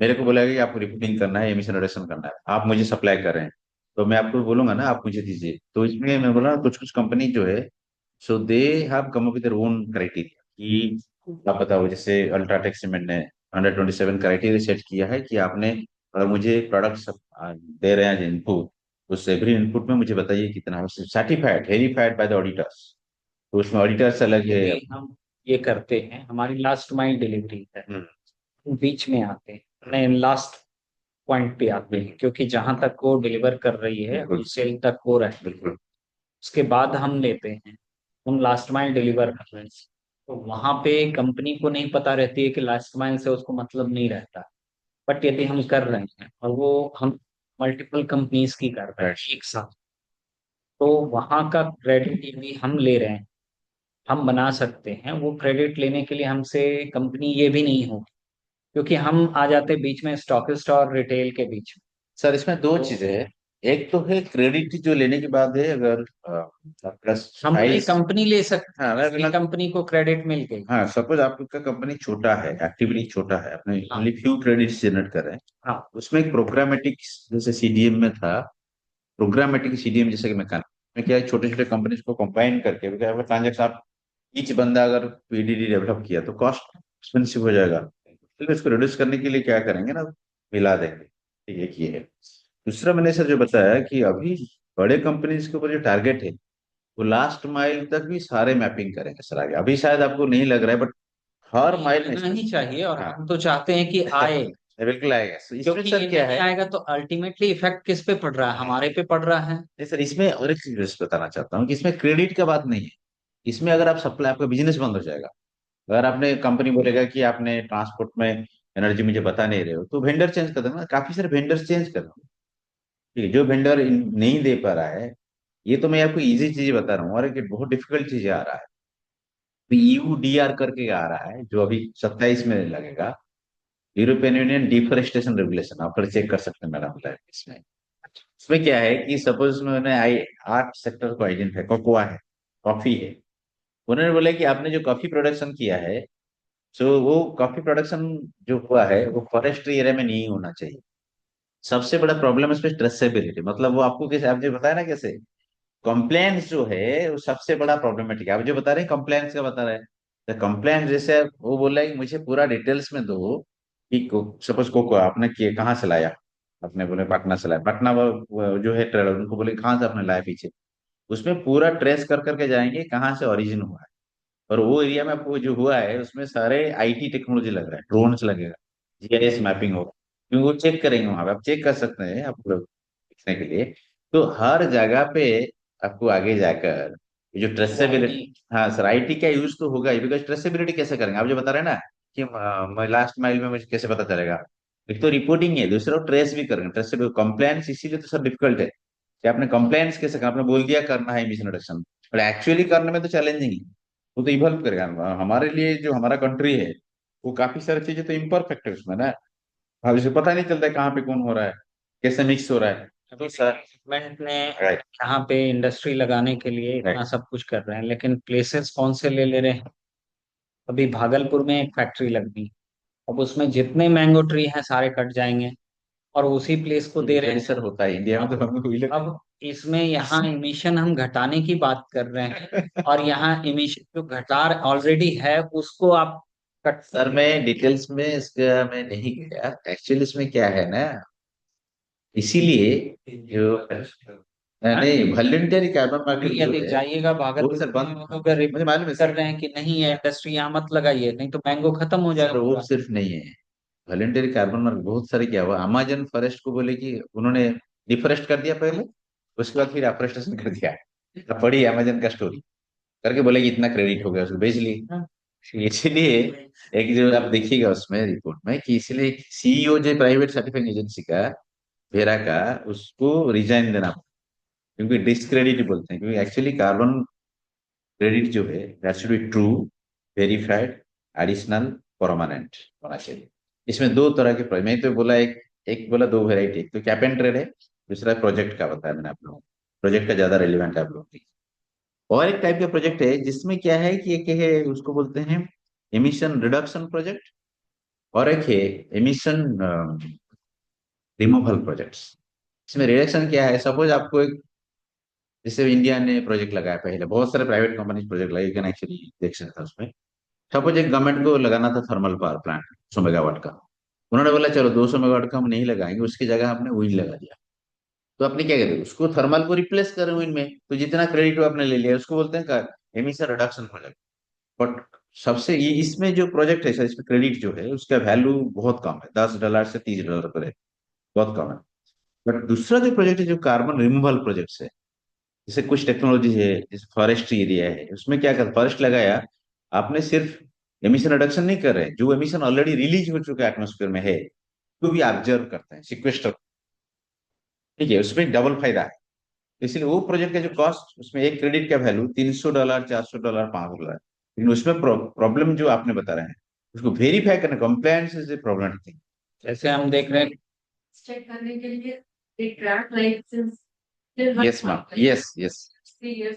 मेरे को बोला कि आपको रिपोर्टिंग करना है, एमिशन रिडक्शन करना है, आप मुझे सप्लाई कर रहे हैं, तो मैं आपको बोलूंगा ना आप मुझे दीजिए, तो इसमें मैं बोला कुछ कुछ कंपनी जो है, so they have come up with their own criteria कि आप बताओ, जैसे अल्ट्राटेक सीमेंट ने 127 क्राइटेरिया सेट किया है कि आपने अगर मुझे प्रोडक्ट दे रहे हैं इनपुट, उस एवरी इनपुट में मुझे बताइए कितना certified verified by the auditors, तो उसमें ऑडिटर्स अलग ये है। भी हम ये करते हैं, हमारी लास्ट माइल डिलीवरी है, हम्म, बीच में आते हैं, नहीं लास्ट पॉइंट पे आते हैं, क्योंकि जहां तक वो डिलीवर कर रही है बिल्कुल उस सेल तक वो रहे, बिल्कुल। उसके बाद हम लेते हैं, हम लास्ट माइल डिलीवर कर रहे हैं। तो वहां पे कंपनी को नहीं पता रहती है कि लास्ट माइल से उसको मतलब नहीं रहता, बट यदि हम कर रहे हैं और वो हम मल्टीपल कंपनीज की कर रहे राइट। हैं एक साथ, तो वहां का क्रेडिट यदि हम ले रहे हैं, हम बना सकते हैं। वो क्रेडिट लेने के लिए हमसे कंपनी ये भी नहीं हो, क्योंकि हम आ जाते बीच में स्टॉकिस्ट और रिटेल के बीच में। सर इसमें दो तो चीजें हैं, एक तो है क्रेडिट जो लेने के बाद है, अगर आपका कंपनी साइज, कंपनी ले सकती हाँ है मैं कि बोला, कंपनी को क्रेडिट मिल गई। हाँ सपोज आपका कंपनी छोटा है, एक्टिविटी छोटा है, अपने हाँ ओनली फ्यू क्रेडिट्स जनरेट कर रहे हैं, हाँ उसमें एक प्रोग्रामेटिक, जैसे सीडीएम में था, प्रोग्रामेटिक सीडीएम जैसे कि मैं क्या छोटे छोटे कंपनीज को कंबाइन करके ट्रांजेक्शन आप, ईच बंदा अगर पीडीडी डेवलप किया तो कॉस्ट एक्सपेंसिव हो जाएगा, तो इसको रिड्यूस करने के लिए क्या करेंगे ना, मिला देंगे, ठीक है, एक ये है। दूसरा मैंने सर जो बताया कि अभी बड़े कंपनीज के ऊपर जो टारगेट है, वो लास्ट माइल तक भी सारे मैपिंग करेंगे सर आगे, अभी शायद आपको नहीं लग रहा है, बट हर नहीं माइल में आना इसमें, ही चाहिए, और हाँ हम तो चाहते हैं कि आए। बिल्कुल आएगा। So, इसमें क्योंकि सर ये क्या नहीं है, आएगा तो अल्टीमेटली इफेक्ट किस पे पड़ रहा है, हाँ, हमारे पे पड़ रहा है। नहीं सर इसमें और एक चीज बताना चाहता हूँ कि इसमें क्रेडिट का बात नहीं है, इसमें अगर आप सप्लाई, आपका बिजनेस बंद हो जाएगा, अगर आपने कंपनी बोलेगा कि आपने ट्रांसपोर्ट में एनर्जी मुझे बता नहीं रहे हो, तो वेंडर चेंज कर देना, काफी सारे वेंडर चेंज कर दो, ठीक है, जो वेंडर नहीं दे पा रहा है, ये तो मैं आपको इजी चीज बता रहा हूँ, और एक बहुत डिफिकल्ट चीज आ रहा है, यूडीआर करके आ रहा है जो अभी 27 में लगेगा, यूरोपियन यूनियन डिफोरेस्टेशन रेगुलेशन, आप पर चेक कर सकते हैं मैडम लाइव इसमें। इसमें क्या है कि सपोज मैंने आई 8 सेक्टर को आइडेंटिफाई, कोकोआ है, कॉफी है, उन्होंने बोला कि आपने जो कॉफी प्रोडक्शन किया है, सो वो कॉफी प्रोडक्शन जो हुआ है वो फॉरेस्ट्री एरिया में नहीं होना चाहिए, सबसे बड़ा प्रॉब्लम है इसमें ट्रेसेबिलिटी, मतलब वो आपको कैसे, आपने बताया ना कैसे, कंप्लेंट्स जो है वो सबसे बड़ा प्रॉब्लमेटिक है, आप जो बता रहे हैं कंप्लेंट्स का बता रहे हैं, तो कंप्लेंट जैसे वो बोल रहा है कि मुझे पूरा डिटेल्स में दो कि सपोज कोको आपने किए कहाँ से लाया, आपने बोले पटना से लाया, पटना वो जो है ट्रेलर उनको बोले कहाँ से आपने लाया पीछे, उसमें पूरा ट्रेस कर करके जाएंगे कहाँ से ओरिजिन हुआ है, और वो एरिया में आपको जो हुआ है उसमें सारे आईटी टेक्नोलॉजी लग रहा है, ड्रोन्स लगेगा, जीआईएस मैपिंग होगा, क्योंकि वो चेक करेंगे वहां पे, आप चेक कर सकते हैं आप लोग देखने के लिए, तो हर जगह पे आपको आगे जाकर ये जो ट्रेसेबिलिटी, आईडी हाँ सर आईटी का यूज तो होगा ही, बिकॉज ट्रेसेबिलिटी कैसे करेंगे, आप जो बता रहे हैं ना कि मैं लास्ट माइल में मुझे कैसे पता चलेगा, एक तो रिपोर्टिंग है, दूसरा ट्रेस भी करेंगे, ट्रेसेबिलिटी कंप्लायंस इसीलिए तो सर डिफिकल्ट है कि आपने कंप्लायंस कैसे करना, आपने बोल दिया करना है मिस इंट्रोडक्शन, बट एक्चुअली करने में तो चैलेंजिंग है, वो तो इवॉल्व करेगा, हमारे लिए जो हमारा कंट्री है वो काफी सारी चीजें तो इम्परफेक्ट है उसमें ना, अब इसे पता नहीं चलता है कहाँ पे कौन हो रहा है, कैसे मिक्स हो रहा है, अभी तो सर, गवर्नमेंट ने राइट यहाँ पे इंडस्ट्री लगाने के लिए राइट। इतना सब कुछ कर रहे हैं, लेकिन प्लेसेस कौन से ले ले रहे हैं। अभी भागलपुर में एक फैक्ट्री लगनी, अब उसमें जितने मैंगो ट्री हैं सारे कट जाएंगे और उसी प्लेस को दे रहे यूजुअली हैं। सर होता है इंडिया में, तो अब हमें वही लगता अब इसमें यहाँ इमिशन हम घटाने की बात कर रहे हैं और यहाँ इमिशन जो घटा ऑलरेडी है उसको आप कट। सर मैं डिटेल्स में इसका मैं नहीं गया, एक्चुअली इसमें क्या है ना, इसीलिए जो नहीं वॉलंटरी कार्बन मार्केट जो यदि है जाइएगा वो भागलपुर सर में बंद, वो लोग मुझे मालूम है कर सर। रहे हैं कि नहीं है इंडस्ट्री यहाँ मत लगाइए नहीं तो मैंगो खत्म हो सर जाएगा वो पूरा। सिर्फ नहीं है, वॉलंटरी कार्बन मार्केट बहुत सारे क्या हुआ, अमेजन फॉरेस्ट को बोले कि उन्होंने डिफोरेस्ट कर दिया पहले, उसके बाद फिर अफोरेस्टेशन कर दिया। अब पढ़ी अमेजन का स्टोरी, करके बोले कि इतना क्रेडिट हो गया, उसको बेच ली। इसीलिए एक जो आप देखिएगा उसमें रिपोर्ट में कि इसलिए सीईओ जो प्राइवेट सर्टिफाइंग एजेंसी का वेरा का, उसको रिजाइन देना पड़ा, क्योंकि डिस्क्रेडिट बोलते हैं, क्योंकि एक्चुअली कार्बन क्रेडिट जो है that should be true, verified, additional, permanent होना चाहिए। इसमें दो तरह के मैं तो बोला एक, एक बोला दो वेराइटी, एक तो कैप एंड ट्रेड है, दूसरा प्रोजेक्ट का बताया मैंने आप लोगों को, प्रोजेक्ट का ज्यादा रेलिवेंट है आप लोगों की। और एक टाइप का प्रोजेक्ट है जिसमें क्या है कि एक है उसको बोलते हैं एमिशन रिडक्शन प्रोजेक्ट, और एक है एमिशन रिमूवल प्रोजेक्ट्स। इसमें रिडक्शन क्या है, सपोज आपको एक, जैसे इंडिया ने प्रोजेक्ट लगाया, पहले बहुत सारे प्राइवेट कंपनी प्रोजेक्ट लगाए, कैन एक्चुअली देख सकता है उसमें। सपोज एक गवर्नमेंट को लगाना था थर्मल पावर प्लांट 100 मेगावाट का, उन्होंने बोला चलो 200 मेगावाट का हम नहीं लगाएंगे, उसकी जगह हमने विंड लगा दिया। तो आपने क्या कहते हैं, उसको थर्मल को रिप्लेस करें विंड में, तो जितना क्रेडिट वो आपने ले लिया उसको बोलते हैं एमिशन रिडक्शन प्रोजेक्ट। बट सबसे ये इसमें जो प्रोजेक्ट है सर, इसमें क्रेडिट जो है उसका वैल्यू बहुत कम है, $10 से $30 पर है, बहुत कम है। बट दूसरा जो प्रोजेक्ट है जो कार्बन रिमूवल प्रोजेक्ट है, जैसे कुछ टेक्नोलॉजी है, जैसे फॉरेस्ट्री एरिया है, उसमें क्या कर फॉरेस्ट लगाया, आपने सिर्फ एमिशन रिडक्शन नहीं कर रहे, जो एमिशन ऑलरेडी रिलीज हो चुका है एटमोस्फेयर में है, तो भी ऑब्जर्व करते हैं, सिक्वेस्टर, ठीक है, उसमें डबल फायदा है। इसलिए वो प्रोजेक्ट का जो कॉस्ट, उसमें एक क्रेडिट का वैल्यू $300, $400, $500, लेकिन उसमें प्रॉब्लम जो आपने बता रहे हैं, उसको वेरीफाई करना, compliance is a problem thing. जैसे हम देख रहे हैं चेक करने के लिए एक track licence yes ma'am, yes yes,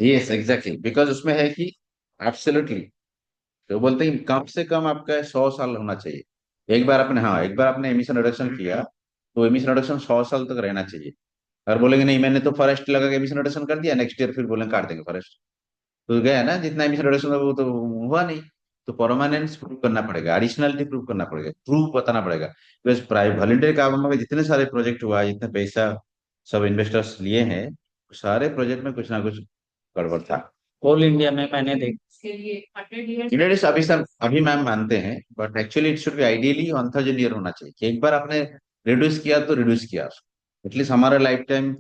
yes exactly, because उसमें है कि एब्सोल्युटली, तो बोलते हैं कि कम से कम आपका 100 साल होना चाहिए। एक बार आपने, हाँ एक बार आपने एमिशन रिडक्शन किया, तो एमिशन रिडक्शन 100 साल तक रहना चाहिए। अगर बोलेंगे नहीं मैंने तो फॉरेस्ट लगा के एमिशन रिडक्शन कर दिया, नेक्स्ट ईयर फिर बोलेंगे काट देंगे फॉरेस्ट, तो गया ना, जितना एमिशन रिडक्शन वो तो हुआ नहीं। तो परमानेंस प्रूव करना पड़ेगा, एडिशनलिटी प्रूव करना पड़ेगा, प्रूफ बताना पड़ेगा, बिकॉज प्राइवेट वॉलंटियर काम में जितने सारे प्रोजेक्ट हुआ, जितने पैसा सब इन्वेस्टर्स लिए हैं, सारे प्रोजेक्ट में कुछ ना कुछ गड़बड़ था। ऑल इंडिया में मैंने देखा इसके लिए 100 years यूनिट अभी सर अभी मैम मानते हैं, but actually it should be ideally 1000 year होना चाहिए, कि एक बार आपने रिड्यूस किया तो रिड्यूस किया, एटलीस्ट हमारा लाइफ टाइम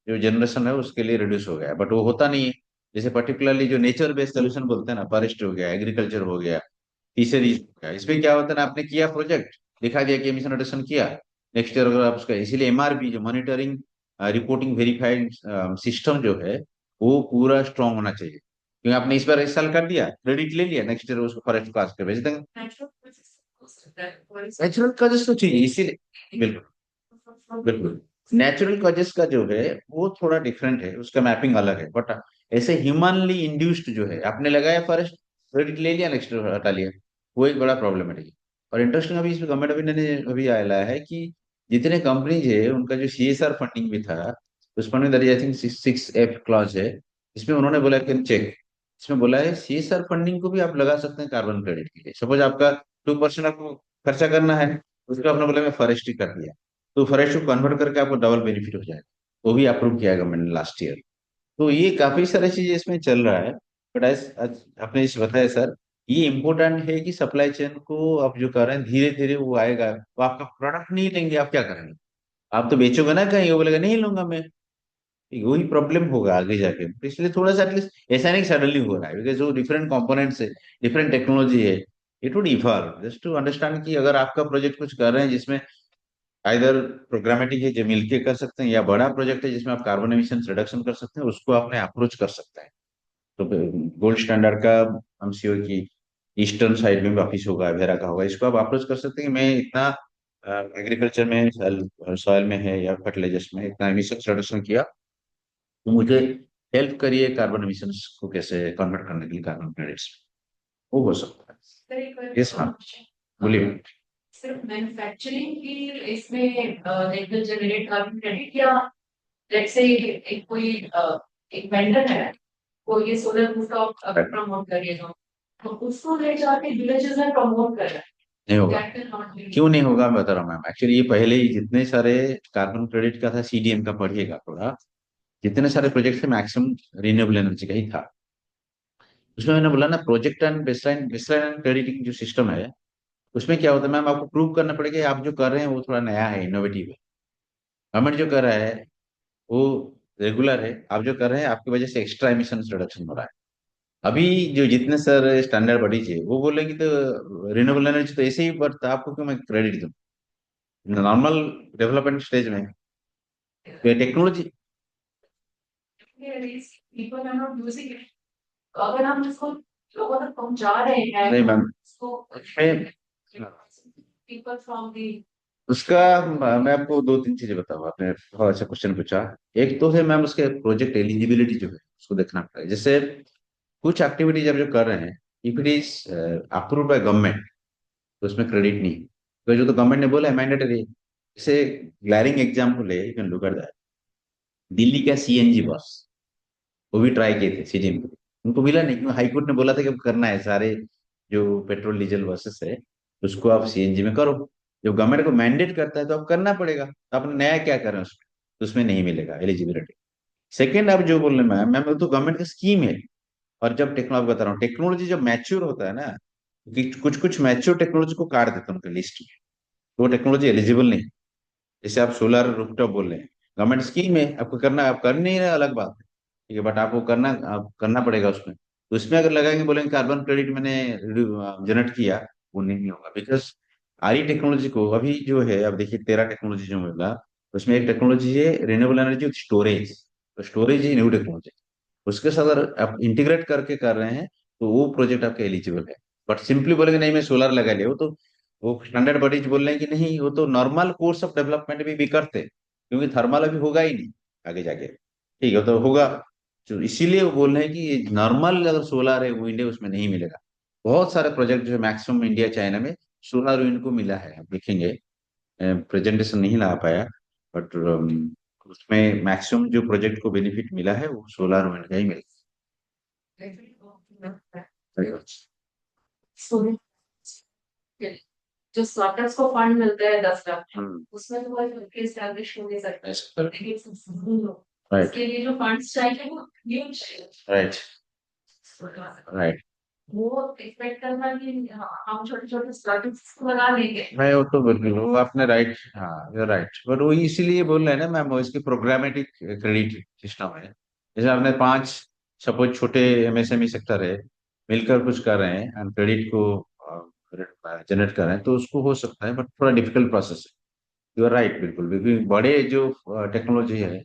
जो जनरेशन है उसके लिए रिड्यूस हो गया, बट वो होता नहीं है। जैसे पर्टिकुलरली जो नेचर बेस्ड सोल्यूशन बोलते हैं ना, फॉरेस्ट हो गया, एग्रीकल्चर हो गया, फिशरीज हो गया, इसमें क्या होता है ना, आपने किया प्रोजेक्ट, दिखा दिया कि एमिशन रिडक्शन किया, नेक्स्ट ईयर अगर आप उसका, इसीलिए एमआरपी जो मॉनिटरिंग रिपोर्टिंग वेरीफाइड सिस्टम जो है, वो पूरा स्ट्रांग होना चाहिए, क्योंकि आपने इस बार इस साल कर दिया, क्रेडिट ले लिया, नेक्स्ट ईयर उसको फॉरेस्ट क्लास पे भेज देंगे। natural process हो सकता है। और इस- नेचुरल कॉजेस तो चाहिए, इसीलिए बिल्कुल बिल्कुल, नेचुरल कॉजेस का जो है वो थोड़ा डिफरेंट है, उसका मैपिंग अलग है, बट ऐसे ह्यूमनली इंड्यूस्ड जो है, आपने लगाया फॉरेस्ट, क्रेडिट ले लिया, नेक्स्ट हटा लिया, वो एक बड़ा प्रॉब्लमेटिक है। और इंटरेस्टिंग अभी इसमें गवर्नमेंट अभी ने अभी आया है कि जितने कंपनीज है उनका जो सीएसआर फंडिंग भी था, उसमें आई थिंक 6F क्लॉज है, इसमें उन्होंने बोला कि चेक, इसमें बोला है सीएसआर फंडिंग को भी आप लगा सकते हैं कार्बन क्रेडिट के लिए, सपोज आपका 2% आपको खर्चा करना है, उसका आपने बोला मैं फॉरेस्ट्री कर दिया, तो फॉरेस्ट को कन्वर्ट करके आपको डबल बेनिफिट हो जाएगा, वो भी अप्रूव किया गवर्नमेंट ने लास्ट ईयर। तो ये काफी सारी चीजें इसमें चल रहा है, बट आज आपने इस बताया सर, ये इम्पोर्टेंट है कि सप्लाई चेन को आप जो कर रहे हैं धीरे धीरे वो आएगा, वो आपका प्रोडक्ट नहीं लेंगे, आप क्या करेंगे, आप तो बेचोगे ना कहीं, वो बोलेगा नहीं लूंगा मैं, वही प्रॉब्लम होगा आगे जाके, तो इसलिए थोड़ा सा एटलीस्ट ऐसा नहीं सडनली हो रहा है, बिकॉज जो डिफरेंट कंपोनेंट्स है, डिफरेंट टेक्नोलॉजी है, it would evolve, just to understand कि अगर आपका प्रोजेक्ट कुछ कर रहे हैं जिसमें आइदर प्रोग्रामेटिक है जो मिलके कर सकते हैं, या बड़ा प्रोजेक्ट है जिसमें आप कार्बन एमिशन रिडक्शन कर सकते हैं, उसको आपने अप्रोच कर सकते हैं। तो गोल्ड स्टैंडर्ड का हम श्योर की ईस्टर्न साइड में भी ऑफिस होगा, वेरा का होगा, इसको आप अप्रोच कर सकते हैं कि मैं इतना एग्रीकल्चर में, सॉइल में है या फर्टिलाइजर्स में इतना एमिशन रिडक्शन किया, तो मुझे हेल्प करिए कार्बन एमिशन को कैसे कन्वर्ट करने के लिए कार्बन क्रेडिट्स, वो हो सकता सर, एक है। और यस मैम, बोलिए। सिर्फ मैन्युफैक्चरिंग की इसमें जनरेट कार्बन क्रेडिट या लेट्स से एक कोई एक वेंडर है, वो ये सोलर रूफटॉप प्रमोट करेगा, तो उसको ले जाके विलेजेस में प्रमोट कर रहा है। नहीं होगा। That will not be- क्यों नहीं होगा मैं बता रहा हूँ मैम। एक्चुअली ये पहले ही जितने सारे कार्बन क्रेडिट का था, सीडीएम का पढ़िएगा थोड़ा, जितने सारे प्रोजेक्ट थे मैक्सिमम रिन्यूएबल एनर्जी का ही था। उसमें मैंने बोला ना, project and baseline baseline and crediting जो सिस्टम है, उसमें क्या होता है मैम, आपको प्रूव करना पड़ेगा कि आप जो कर रहे हैं वो थोड़ा नया है, इनोवेटिव है। गवर्नमेंट जो कर रहा है वो रेगुलर है, आप जो कर रहे हैं आपकी वजह से एक्स्ट्रा एमिशन रिडक्शन हो रहा है। अभी जो जितने सर स्टैंडर्ड बॉडीज है वो बोलेंगे तो रिन्यूएबल एनर्जी तो ऐसे ही बढ़ता, आपको क्यों मैं क्रेडिट दूं नॉर्मल डेवलपमेंट स्टेज में। Technology People are not using it. तो अगर हम इसको लोगों तक पहुंचा रहे हैं, नहीं मैम, तो उसमें people from the उसका मैं आपको दो तीन चीजें बताऊँ। आपने बहुत अच्छा क्वेश्चन पूछा। एक तो है मैम उसके प्रोजेक्ट एलिजिबिलिटी जो है उसको देखना पड़ेगा। जैसे कुछ एक्टिविटीज आप जो कर रहे हैं, if it is approve by government तो उसमें क्रेडिट नहीं है, तो जो तो गवर्नमेंट ने बोला है मैंडेटरी। जैसे ग्लैरिंग एग्जाम्पल है, you can look at that. Delhi का सीएनजी बस, वो भी ट्राई किए थे सीडीएम के, उनको मिला नहीं, क्योंकि हाईकोर्ट ने बोला था कि अब करना है सारे जो पेट्रोल डीजल बसेस है उसको आप सीएनजी में करो। जब गवर्नमेंट को मैंडेट करता है तो अब करना पड़ेगा, तो आपने नया क्या करें उसमें, तो उसमें नहीं मिलेगा एलिजिबिलिटी। सेकेंड, आप जो बोल रहे हैं मैम, मैम वो तो गवर्नमेंट का स्कीम है। और जब टेक्नोलॉजी बता रहा हूँ, टेक्नोलॉजी जब मैच्योर होता है ना, कि कुछ कुछ मैच्योर टेक्नोलॉजी को काट देते हैं उनके लिस्ट में, तो वो टेक्नोलॉजी एलिजिबल नहीं। जैसे आप सोलर रूफटॉप बोल रहे हैं, गवर्नमेंट स्कीम है, आपको करना है, आप कर नहीं रहे अलग बात है, ठीक है, बट आपको करना, आप करना पड़ेगा उसमें। तो उसमें अगर लगाएंगे, बोलेंगे कार्बन क्रेडिट मैंने जनरेट किया, वो नहीं होगा। बिकॉज आरी टेक्नोलॉजी को अभी जो है, अब देखिए 13 टेक्नोलॉजी जो होगा, उसमें एक टेक्नोलॉजी है रिन्यूएबल एनर्जी स्टोरेज। तो स्टोरेज ही न्यू टेक्नोलॉजी, उसके साथ अगर आप इंटीग्रेट करके कर रहे हैं तो वो प्रोजेक्ट आपके एलिजिबल है। बट सिंपली बोलेंगे नहीं मैं सोलर लगा लिया, वो स्टैंडर्ड बॉडीज बोल रहे हैं कि नहीं, वो तो नॉर्मल कोर्स ऑफ डेवलपमेंट भी करते, क्योंकि थर्मल अभी होगा ही नहीं आगे जाके, ठीक है, तो होगा। तो इसीलिए वो बोल रहे हैं कि नॉर्मल अगर सोलर है विंड है उसमें नहीं मिलेगा। बहुत सारे प्रोजेक्ट जो है मैक्सिमम इंडिया चाइना में सोलर विंड को मिला है, आप देखेंगे। प्रेजेंटेशन नहीं ला पाया, बट उसमें मैक्सिमम जो प्रोजेक्ट को बेनिफिट मिला है वो सोलर विंड का ही मिला। जो स्टार्टअप्स को फंड मिलता है 10 लाख, हम्म, उसमें तो कोई स्टैब्लिश हो नहीं सकता, ऐसा लेकिन राइट, इसके लिए जो फंड्स चाहिए वो ह्यूज राइट, चाहिए। राइट। वो एक्सपेक्ट करना कि हम छोटे छोटे स्टार्टअप्स को लगा लेंगे। नहीं वो तो बिल्कुल, वो आपने राइट, हाँ यू राइट, बट वो इसीलिए बोल रहे हैं ना मैम, वो इसकी प्रोग्रामेटिक क्रेडिट सिस्टम है। जैसे आपने पांच, सपोज छोटे एमएसएमई सेक्टर है, मिलकर कुछ कर रहे हैं एंड क्रेडिट को जनरेट कर रहे हैं, तो उसको हो सकता है, बट थोड़ा डिफिकल्ट प्रोसेस है। यू आर राइट, बिल्कुल बिल्कुल। बड़े जो टेक्नोलॉजी है,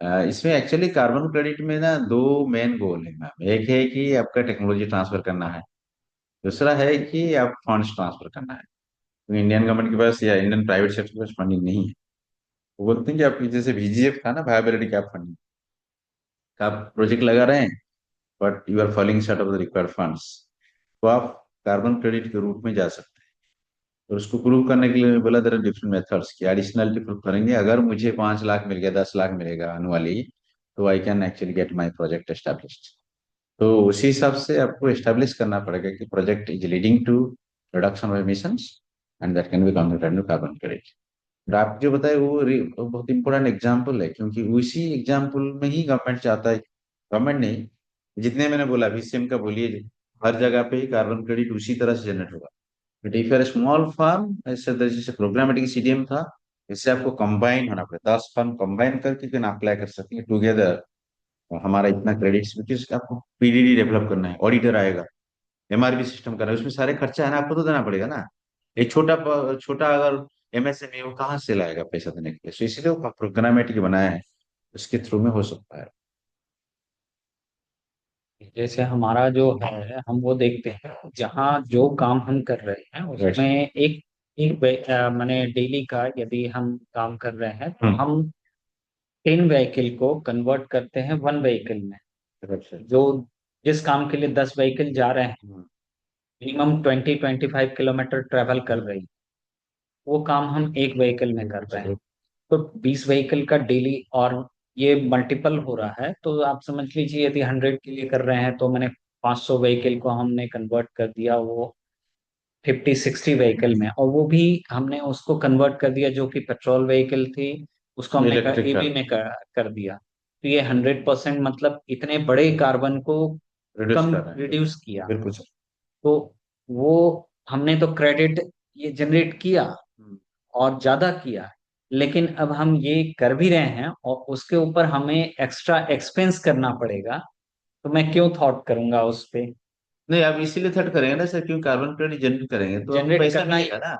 इसमें एक्चुअली कार्बन क्रेडिट में ना दो मेन गोल है मैम। एक है कि आपका टेक्नोलॉजी ट्रांसफर करना है, दूसरा है कि आप फंड्स ट्रांसफर करना है। तो इंडियन गवर्नमेंट के पास या इंडियन प्राइवेट सेक्टर के पास फंडिंग नहीं है। वो बोलते हैं कि आप जैसे VGF था ना, वायबिलिटी गैप फंडिंग, का आप प्रोजेक्ट लगा रहे हैं but you are falling short of the required funds, तो आप कार्बन क्रेडिट के रूप में जा सकते हैं। और उसको प्रूव करने के लिए बोला देयर आर डिफरेंट मेथड्स की एडिशनलिटी प्रूव करेंगे। अगर मुझे 5 लाख मिल गया, 10 लाख मिलेगा अनुअली, तो I can actually get my project established. तो उसी हिसाब से आपको एस्टेब्लिश करना पड़ेगा कि project is leading to reduction of emissions and that can be converted to carbon credit. और आप जो बताए वो बहुत इंपॉर्टेंट एग्जाम्पल है, क्योंकि उसी एग्जाम्पल में ही गवर्नमेंट चाहता है, गवर्नमेंट नहीं, जितने मैंने बोला VCM का बोलिए, हर जगह पे ही कार्बन क्रेडिट उसी तरह से जनरेट होगा। But if your small farm, ऐसे जैसे प्रोग्रामेटिक CDM था, इससे आपको कंबाइन होना पड़ेगा, 10 फर्म कंबाइन करके फिर अप्लाई कर सकते हैं टुगेदर। हमारा इतना क्रेडिट्स, बिकॉज आपको PDD डेवलप करना है, ऑडिटर आएगा, MRP सिस्टम करना है, उसमें सारे खर्चा है ना, आपको तो देना पड़ेगा ना। एक छोटा अगर MSME, वो कहाँ से लाएगा पैसा देने के लिए? तो इसीलिए वो प्रोग्रामेटिक बनाया है, उसके थ्रू में हो सकता है। जैसे हमारा जो है हम वो देखते हैं जहाँ जो काम हम कर रहे हैं राइट। उसमें मैंने डेली का यदि हम काम कर रहे हैं तो हम्म, हम 10 व्हीकल को कन्वर्ट करते हैं 1 व्हीकल में। राइट। जो जिस काम के लिए 10 व्हीकल जा रहे हैं, मिनिमम 20-25 किलोमीटर ट्रेवल कर रही है, वो काम हम 1 व्हीकल में कर रहे हैं। तो 20 व्हीकल का डेली और ये मल्टीपल हो रहा है, तो आप समझ लीजिए यदि 100 के लिए कर रहे हैं तो मैंने 500 व्हीकल को हमने कन्वर्ट कर दिया वो 50-60 व्हीकल में, और वो भी हमने उसको कन्वर्ट कर दिया जो कि पेट्रोल व्हीकल थी उसको हमने इलेक्ट्रिक ईवी कार में कर दिया। तो ये 100% मतलब इतने बड़े कार्बन को रिड्यूस कम कर रहे हैं। रिड्यूस किया। बिल्कुल सर। तो वो हमने तो क्रेडिट ये जनरेट किया हम्म। और ज्यादा किया, लेकिन अब हम ये कर भी रहे हैं और उसके ऊपर हमें एक्स्ट्रा एक्सपेंस करना पड़ेगा, तो मैं क्यों थॉट करूंगा उस पे। नहीं, आप इसीलिए थर्ड करेंगे ना सर, क्योंकि कार्बन क्रेडिट जनरेट करेंगे तो आपको जनरेट पैसा करना, मिलेगा ना।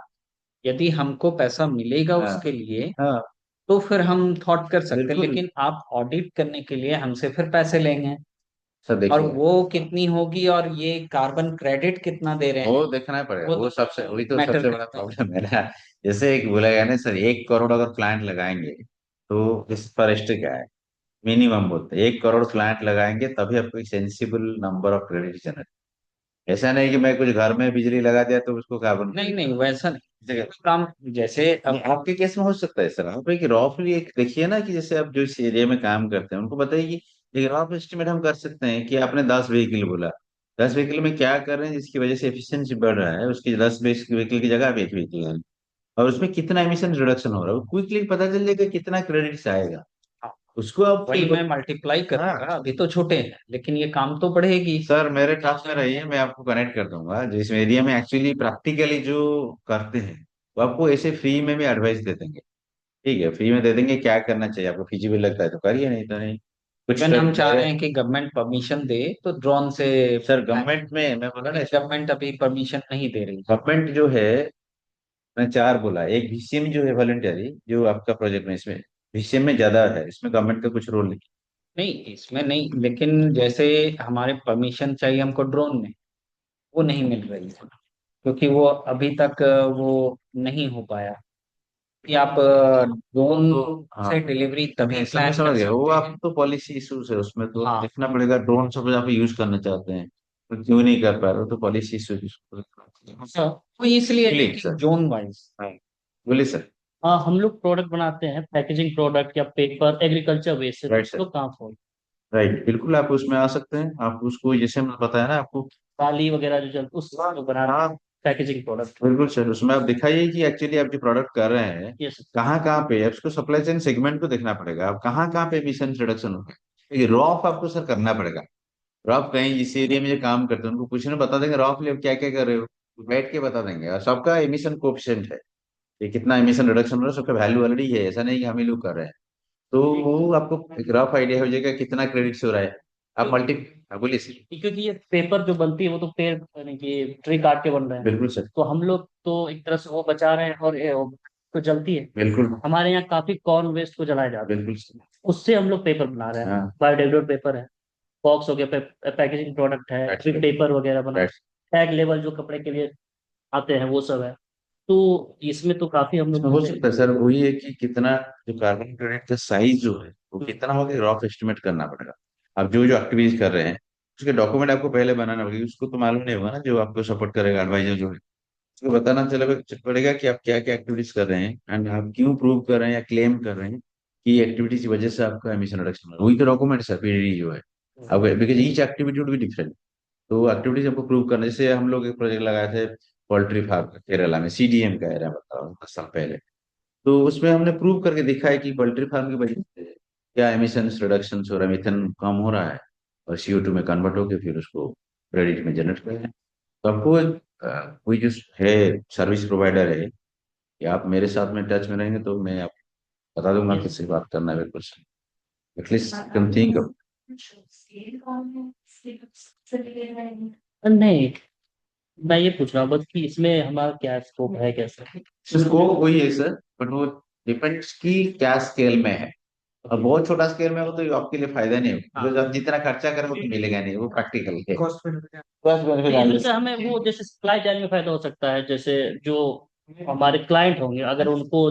यदि हमको पैसा मिलेगा हाँ। उसके लिए हाँ। तो फिर हम थॉट कर सकते हैं, बिल्कुल लेकिन आप ऑडिट करने के लिए हमसे फिर पैसे लेंगे, सर, और देखिए वो कितनी होगी और ये कार्बन क्रेडिट कितना दे रहे हैं वो देखना पड़ेगा, वो वो सबसे, वही तो मैटर सबसे बड़ा करता है। प्रॉब्लम है ना। जैसे एक बोला गया ना सर, 1 करोड़ अगर प्लांट लगाएंगे तो इस फॉरेस्ट क्या है, मिनिमम बोलते हैं 1 करोड़ प्लांट लगाएंगे तभी आपको एक sensible number of credit generate. ऐसा नहीं कि मैं कुछ घर में बिजली लगा दिया तो उसको कार्बन नहीं क्रेडिट नहीं, वैसा नहीं मिलेगा। काम, जैसे नहीं, अब आपके केस में हो सकता है सर, आप एक रॉफली एक देखिए ना कि जैसे आप जो इस एरिया में काम करते हैं उनको बताइए कि एक रॉफ एस्टिमेट हम कर सकते हैं कि आपने 10 व्हीकल बोला, 10 व्हीकल में क्या कर रहे हैं जिसकी वजह से एफिशिएंसी बढ़ रहा है, उसकी 10 व्हीकल की जगह आप 1 व्हीकल है, और उसमें कितना एमिशन रिडक्शन हो रहा है वो क्विकली पता चल जाएगा, कितना क्रेडिट्स आएगा उसको आप वही फिर। मैं मल्टीप्लाई हाँ करूंगा, अभी तो छोटे हैं लेकिन ये काम तो बढ़ेगी। सर, मेरे टच में रहिए, मैं आपको कनेक्ट कर दूंगा जिस एरिया में एक्चुअली प्रैक्टिकली जो करते हैं, वो आपको ऐसे फ्री में भी एडवाइस दे देंगे। ठीक है, फ्री में दे देंगे, क्या करना चाहिए आपको फिजिबल लगता है तो करिए, नहीं तो नहीं। कुछ इवन हम चाह मेरे, रहे हैं कि गवर्नमेंट परमिशन दे तो ड्रोन से, सर गवर्नमेंट में मैं बोला ना, गवर्नमेंट अभी परमिशन नहीं दे रही। गवर्नमेंट जो है, मैं चार बोला, एक VCM जो है वॉलंटरी जो आपका प्रोजेक्ट में, इसमें VCM में ज्यादा है, इसमें गवर्नमेंट का कुछ रोल नहीं। नहीं इसमें नहीं, लेकिन जैसे हमारे परमिशन चाहिए हमको ड्रोन में, वो नहीं मिल रही है क्योंकि वो अभी तक वो नहीं हो पाया कि आप ड्रोन तो हाँ, से डिलीवरी तभी नहीं समझ प्लान समझ कर गया, वो सकते आप हैं। तो पॉलिसी इशूज है, उसमें तो हाँ देखना पड़ेगा, ड्रोन सपोज आप यूज करना चाहते हैं तो क्यों नहीं कर पा रहे हो, तो पॉलिसी इशूज। हाँ, तो इसलिए प्लीज कि सर। Zone wise. हाँ, बोलिए सर। हाँ, हम लोग प्रोडक्ट बनाते हैं, पैकेजिंग प्रोडक्ट या पेपर एग्रीकल्चर वेस्ट से, तो राइट उस सर। लोग कहाँ फोन राइट, बिल्कुल आप उसमें आ सकते हैं, आप उसको जैसे हमने बताया ना आपको। काली वगैरह जो चलती उस लोग बना रहे हाँ हैं पैकेजिंग प्रोडक्ट। बिल्कुल सर, उसमें आप दिखाइए कि एक्चुअली आप जो प्रोडक्ट कर रहे हैं ये सब कहाँ पे है, उसको सप्लाई चेन सेगमेंट को देखना पड़ेगा, आप कहाँ पे एमिशन रिडक्शन हो गया, रॉफ आपको सर करना पड़ेगा। रॉफ कहीं जिस एरिया में जो काम करते हैं उनको पूछना, बता देंगे रॉफ ले क्या क्या कर रहे हो, वो बैठ के बता देंगे, और सबका एमिशन कोफिशिएंट है, ये कितना एमिशन रिडक्शन हो रहा है, सबका वैल्यू ऑलरेडी है, ऐसा नहीं कि हम ही लोग कर रहे हैं। तो वो आपको एक रफ आइडिया हो जाएगा कितना क्रेडिट्स हो रहा है। आप मल्टी, हाँ बोलिए सर। क्योंकि ये पेपर जो बनती है वो तो पेड़ यानी कि ट्री काट के बन रहे हैं, बिल्कुल सर। तो हम लोग तो एक तरह से वो बचा रहे हैं और ये तो जलती है। बिल्कुल। हमारे यहाँ काफी कॉर्न वेस्ट को जलाया जाता है, बिल्कुल सर। उससे हम लोग पेपर बना रहे हैं। हाँ। बायोडिग्रेडेबल पेपर है, बॉक्स हो गया, पैकेजिंग प्रोडक्ट है, राइट ट्रिक सर। पेपर वगैरह बना, राइट। टैग लेबल जो कपड़े के लिए आते हैं वो सब है। तो इसमें तो काफी हम इसमें लोग हो सकता है सर, वही है कि कितना जो कार्बन क्रेडिट का साइज जो है वो कितना होगा, रफ एस्टिमेट करना पड़ेगा। आप जो जो एक्टिविटीज कर रहे हैं उसके डॉक्यूमेंट आपको पहले बनाना पड़ेगा, उसको तो मालूम नहीं होगा ना, जो आपको सपोर्ट करेगा एडवाइजर जो है, उसको बताना चलेगा पड़ेगा कि आप क्या क्या एक्टिविटीज कर रहे हैं एंड आप क्यों प्रूव कर रहे हैं या क्लेम कर रहे हैं कि एक्टिविटीज की वजह से आपका एमिशन रिडक्शन हो रहा है, वही तो डॉक्यूमेंट है PDD जो है। अब because each activity would be different, तो एक्टिविटीज हमको प्रूव करना, जैसे हम लोग एक प्रोजेक्ट लगाए थे पोल्ट्री फार्म केरला में, CDM का एरिया बताओ 10 साल पहले, तो उसमें हमने प्रूव करके दिखाया कि पोल्ट्री फार्म की वजह से क्या एमिशन रिडक्शन हो रहा है, मिथेन कम हो रहा है, और CO2 में कन्वर्ट होकर फिर उसको क्रेडिट में जनरेट कर रहे हैं। तो आपको कोई जो है सर्विस प्रोवाइडर है, या आप मेरे साथ में टच में रहेंगे तो मैं आप बता दूंगा ये किससे बात करना है, बिल्कुल एटलीस्ट कैन थिंक। नहीं, मैं ये पूछ रहा हूँ बस कि इसमें हमारा क्या स्कोप है कैसे। स्कोप वही है सर, बट वो डिपेंड्स कि क्या स्केल में है, और बहुत छोटा स्केल में हो तो ये आपके लिए फायदा नहीं होगा, हाँ बिकॉज आप जितना खर्चा करेंगे उतना मिलेगा नहीं, वो प्रैक्टिकल है। Cost benefit. कॉस्ट बेनिफिट नहीं, इसमें से एनालिसिस। हमें वो जैसे सप्लाई चैन में फायदा हो सकता है, जैसे जो हमारे क्लाइंट होंगे अगर उनको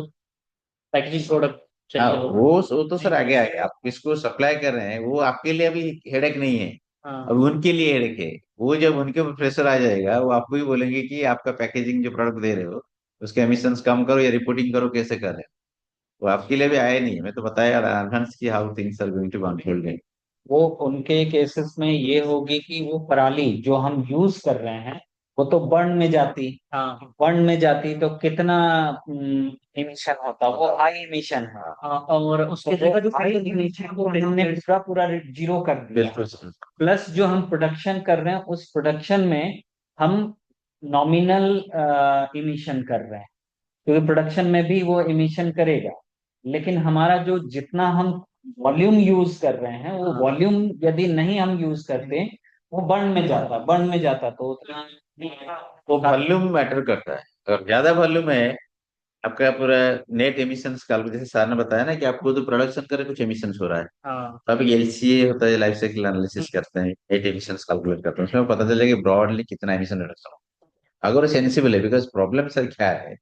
पैकेजिंग प्रोडक्ट हाँ, चाहिए हो। वो तो सर आगे आगे आप किसको सप्लाई कर रहे हैं वो आपके लिए अभी हेडेक नहीं है, हाँ, अब उनके लिए हेडेक है। वो जब उनके ऊपर प्रेशर आ जाएगा वो आपको ही बोलेंगे कि आपका पैकेजिंग जो प्रोडक्ट दे रहे हो उसके एमिशंस कम करो या रिपोर्टिंग करो, कैसे कर रहे हो। वो आपके लिए भी आया नहीं है, मैं तो बताया एडवांस की how things are going to unfold. वो उनके केसेस में ये होगी कि वो पराली जो हम यूज कर रहे हैं वो तो बर्न में जाती, हाँ बर्न में जाती तो कितना इमिशन होता, वो हाई इमिशन है। हाँ, और उसके तो वो जगह जो हाई फिल्टर इमिशन को हमने पूरा पूरा जीरो कर दिया। बिल्कुल सर। प्लस जो हम प्रोडक्शन कर रहे हैं उस प्रोडक्शन में हम नॉमिनल इमिशन कर रहे हैं, क्योंकि प्रोडक्शन में भी वो इमिशन करेगा, लेकिन हमारा जो जितना हम वॉल्यूम यूज कर रहे हैं वो हाँ। वॉल्यूम यदि नहीं हम यूज करते वो बर्न में जाता तो उतना वो वॉल्यूम मैटर करता है, अगर ज्यादा वॉल्यूम है आपका पूरा नेट एमिशंस कैलकुलेट, जैसे सर ने बताया ना कि आपको तो प्रोडक्शन करे कुछ एमिशंस हो रहा है, हाँ तो आप एलसीए होता है, लाइफ साइकिल एनालिसिस करते हैं, नेट एमिशंस कैलकुलेट करते हैं, उसमें पता चलेगा कि ब्रॉडली कितना एमिशन रिडक्शन हो। अगर वो सेंसिबल है, बिकॉज प्रॉब्लम सर क्या है,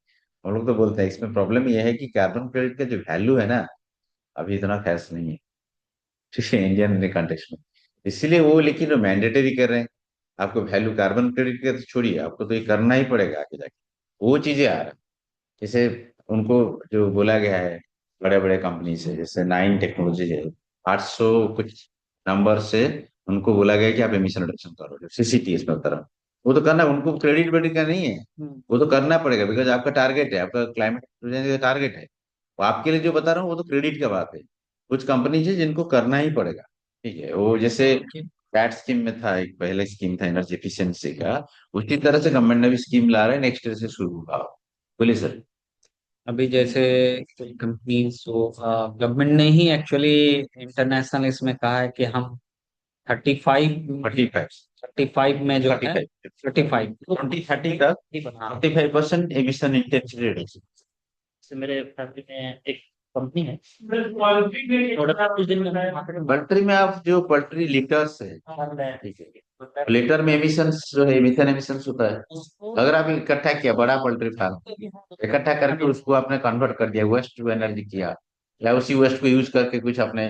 हम लोग तो बोलते हैं इसमें प्रॉब्लम ये है कि कार्बन क्रेडिट का जो वैल्यू है ना, अभी इतना खास नहीं है, ठीक है, इंडियन कंटेक्स्ट में। इसीलिए वो लेकिन वो मैंडेटरी कर रहे हैं, आपको वैल्यू कार्बन क्रेडिट का तो छोड़िए, आपको तो ये करना ही पड़ेगा आगे जाके, वो चीजें आ रहा है। जैसे उनको जो बोला गया है बड़े बड़े कंपनी से, जैसे नाइन टेक्नोलॉजी है, 800 कुछ नंबर से उनको बोला गया है कि आप एमिशन रिडक्शन करो, जो सीसीटीएस में बता रहा हूँ, वो तो करना, उनको क्रेडिट वेडिट का नहीं है, वो तो करना पड़ेगा, बिकॉज आपका टारगेट है, आपका क्लाइमेट चेंज का टारगेट है। वो आपके लिए जो बता रहा हूँ वो तो क्रेडिट का बात है, कुछ कंपनीज है जिनको करना ही पड़ेगा, ठीक है। वो जैसे कैट स्कीम में था, एक पहले स्कीम था एनर्जी एफिशिएंसी का, उसी तरह से गवर्नमेंट ने भी स्कीम ला रहा है, नेक्स्ट ईयर से शुरू होगा। बोलिए सर। अभी जैसे कंपनीज तो गवर्नमेंट ने ही एक्चुअली इंटरनेशनल इसमें कहा है कि हम 35 45, 35 में जो है 35, 35 2030 तक हाँ 35% एमिशन इंटेंसिटी रिडक्शन। जैसे मेरे फैमिली में एक कंपनी है, प्रोडक्ट कुछ दिन में मार्केट में पोल्ट्री में आप जो पोल्ट्री लीटर्स है, बढ़ रहा है। ठीक है, लीटर में एमिशंस जो है मीथेन एमिशंस होता है। अगर आप इकट्ठा किया बड़ा पोल्ट्री फार्म, इकट्ठा करके उसको आपने कन्वर्ट कर दिया, वेस्ट टू एनर्जी किया, या उसी वेस्ट को यूज करके कुछ आपने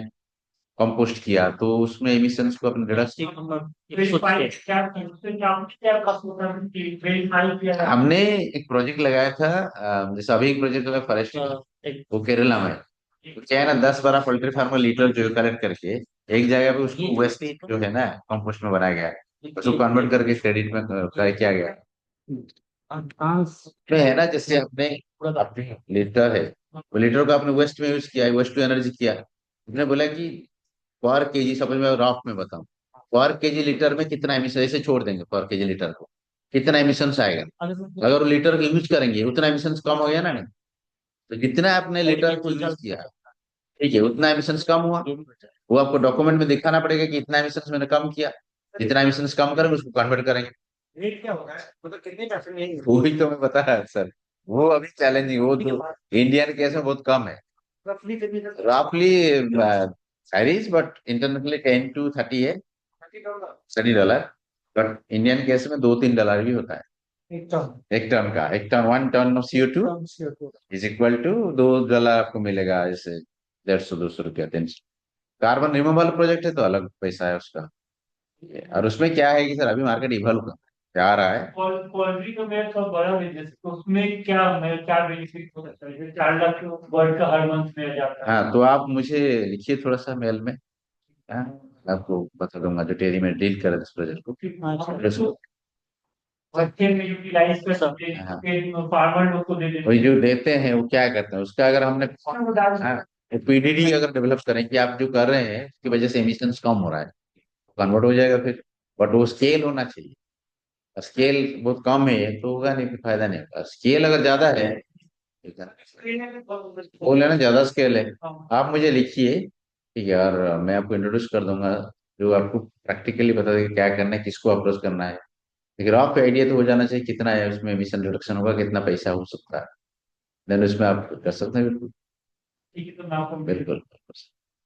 कंपोस्ट किया, तो उसमें एमिशंस को अपने रिडक्शन। एक नंबर एक सोच के हमने एक प्रोजेक्ट लगाया था, जैसे अभी एक प्रोजेक्ट लगा फॉरेस्ट, एक वो केरला में। तो क्या है ना, 10-12 पोल्ट्री फार्म का लीटर जो कलेक्ट करके एक जगह पे उसको वेस्ट जो है ना कंपोस्ट में बनाया गया है, उसको कन्वर्ट करके क्रेडिट में किया गया में है ना, जैसे अपने अपने लीटर है, वो लीटर को आपने वेस्ट में यूज किया, वेस्ट टू एनर्जी किया। उसने बोला कि पर केजी, सपोज मैं रफ में बताऊं, पर केजी लीटर में कितना एमिशन, ऐसे छोड़ देंगे पर केजी लीटर को, कितना एमिशन आएगा, अगर वो लीटर को यूज करेंगे उतना एमिशन कम हो गया ना, नहीं? तो जितना आपने लीटर को यूज किया, ठीक है, उतना एमिशन कम हुआ, वो आपको डॉक्यूमेंट में दिखाना पड़ेगा कि इतना एमिशन मैंने कम किया, जितना एमिशन कम करेंगे उसको कन्वर्ट करेंगे। रेट क्या होगा, मतलब कितने पैसे में वो भी तो मैं बता रहा सर, वो अभी चैलेंजिंग, वो तो इंडियन केस में बहुत कम है, रफली कितनी रफली साइज, बट इंटरनेशनली 10 to 30 है, $30, बट इंडियन केस में $2-3 भी होता है। एक टन एक टन का, एक ton, 1 ton of CO2 is equal to $2 आपको मिलेगा, जैसे 150-200 रुपया, 300। कार्बन रिमूवल प्रोजेक्ट है तो अलग पैसा है उसका। और उसमें क्या है कि सर अभी मार्केट इवॉल्व जा रहा है। पोल्ट्री का मैं थोड़ा बड़ा बिजनेस, तो उसमें क्या मैं क्या बेनिफिट हो सकता है, 4 लाख बर्ड का हर मंथ मिल जाता है। हाँ, तो आप मुझे लिखिए थोड़ा सा मेल में, हाँ, मैं आपको बता दूंगा, जो टेरी में डील करे इस प्रोजेक्ट को। बच्चे में यूटिलाइज कर सकते हाँ, हैं, फार्मर लोग को दे देते वही जो देते हैं वो क्या करते हैं उसका, अगर हमने हैं। हाँ पीडीडी अगर डेवलप करें कि आप जो कर रहे हैं उसकी वजह से एमिशंस कम हो रहा है, कन्वर्ट हो जाएगा फिर, बट वो स्केल होना चाहिए, स्केल बहुत कम है तो होगा नहीं, फिर फायदा नहीं होगा, स्केल अगर ज्यादा है, ठीक है, वो लेना ज्यादा स्केल है, आप मुझे लिखिए, ठीक है, और मैं आपको इंट्रोड्यूस कर दूंगा, जो आपको प्रैक्टिकली बता देगा क्या करना है, किसको अप्रोच करना है, लेकिन रफ आइडिया तो हो जाना चाहिए कितना है उसमें एमिशन रिडक्शन होगा, कितना पैसा हो सकता है, देन उसमें आप कर सकते हैं, बिल्कुल ठीक है, तो मैं आपको बिल्कुल।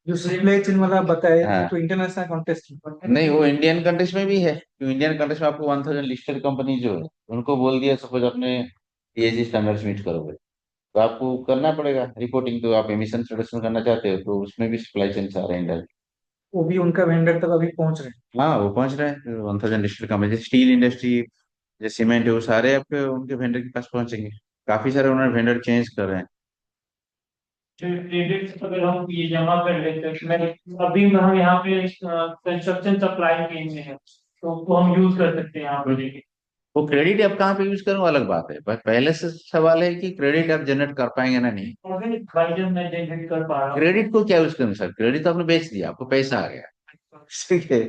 जो सप्लाई चेन वाला बताया हाँ, तो इंटरनेशनल कॉन्टेस्ट नहीं वो इंडियन कंट्रीज में भी है, तो इंडियन कंट्रीज में आपको 1000 लिस्टेड कंपनी जो है उनको बोल दिया सपोज अपने ESG स्टैंडर्ड्स मीट करोगे, तो आपको करना पड़ेगा रिपोर्टिंग, तो आप एमिशन रिडक्शन करना चाहते हो तो उसमें भी सप्लाई चेन आ रहे हैं इंडस्ट्री। वो भी उनका वेंडर तक अभी पहुंच रहे हाँ, वो पहुंच रहे हैं 1000 लिस्टेड कंपनी, जैसे स्टील इंडस्ट्री, जैसे सीमेंट है, वो सारे आपके उनके वेंडर के पास पहुंचेंगे, काफी सारे उन्होंने वेंडर चेंज कर रहे हैं। क्रेडिट अगर हम ये जमा कर लेते हैं, मैं अभी हम यहाँ पे कंस्ट्रक्शन सप्लाई चेन में है, तो उसको हम यूज कर सकते हैं यहाँ पर लेके। वो क्रेडिट आप कहाँ पे यूज करें वो अलग बात है, पर पहले से सवाल है कि क्रेडिट आप जनरेट कर पाएंगे ना नहीं। अगर बाई चांस मैं जनरेट कर पा रहा हूँ। क्रेडिट को क्या यूज करें सर, क्रेडिट तो आपने बेच दिया, आपको पैसा आ गया। ठीक है,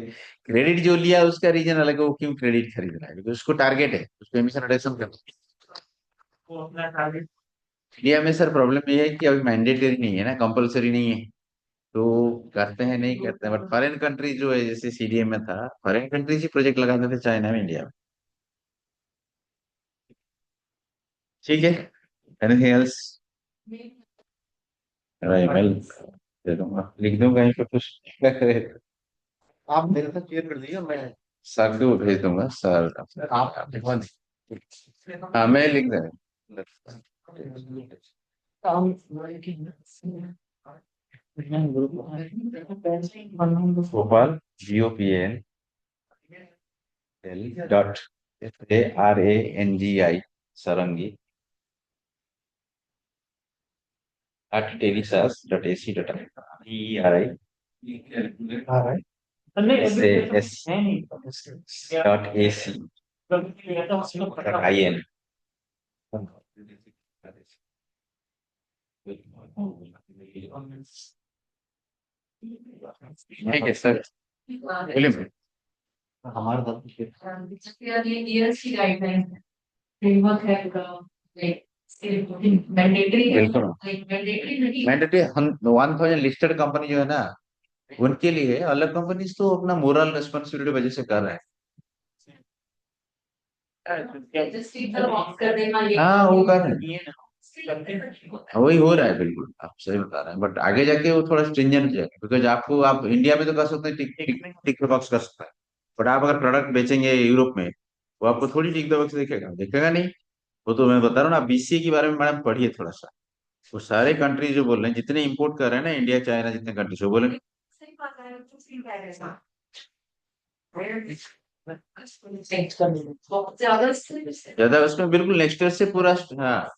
क्रेडिट जो लिया उसका रीजन अलग है, वो क्यों क्रेडिट खरीद रहा है, क्योंकि उसको टारगेट है, उसको एमिशन रिडक्शन करना है। वो अपना टारगेट। इंडिया में सर प्रॉब्लम ये है कि अभी मैंडेटरी नहीं है ना, कंपलसरी नहीं है, तो करते हैं नहीं करते हैं, बट फॉरेन कंट्री जो है जैसे सीडीएम में था, फॉरेन कंट्रीज ही प्रोजेक्ट लगाते थे चाइना में, इंडिया में। ठीक है, एनीथिंग एल्स? ईमेल दे दूंगा, लिख दूंगा कहीं पे कुछ। आप मेरे साथ शेयर कर दीजिए, मैं सर को भेज दूंगा सर। आप लिखवा दीजिए। हाँ मैं लिख दूंगा। गोपाल, GOPAL.SARANGI सारंगी @telisas.ac.in ERI हाँ भाई। नहीं अभी SAS है नहीं। .AC कभी रहता हूँ, उसको पता IN। ठीक है सर, बोलिए। हमारे साथ शेयर यार ये ईयर्स की गाइडलाइन है, फ्रेमवर्क है पूरा, मैंडेटरी है, बिल्कुल मैंडेटरी नहीं। मैंडेटरी। 1000 लिस्टेड कंपनी जो है ना, उनके लिए है। अलग कंपनीज तो अपना मोरल रिस्पॉन्सिबिलिटी वजह से कर रहे जस्ट टिक द बॉक्स कर देना हैं। ये हाँ वो कर रहे हैं, है। वही हो रहा है, बिल्कुल आप सही बता रहे हैं, बट आगे जाके वो थोड़ा स्ट्रिंजेंट हो जाएगा, बिकॉज आपको, आप इंडिया में तो कर सकते हैं, टिक टिक टिक द बॉक्स कर सकते हैं, बट आप अगर प्रोडक्ट बेचेंगे यूरोप में, वो आपको थोड़ी टिक द बॉक्स दिखेगा, दिखेगा नहीं। वो तो मैं बता रहा हूँ ना, बीसीए के बारे में मैडम पढ़िए थोड़ा सा। वो सारे कंट्री जो बोल रहे हैं, जितने इंपोर्ट कर रहे हैं ना, इंडिया चाइना जितने कंट्रीज, वो बोले सही बात है, तो फील कर रहे हैं बहुत ज्यादा से ज्यादा उसमें बिल्कुल नेक्स्ट ईयर से पूरा। हाँ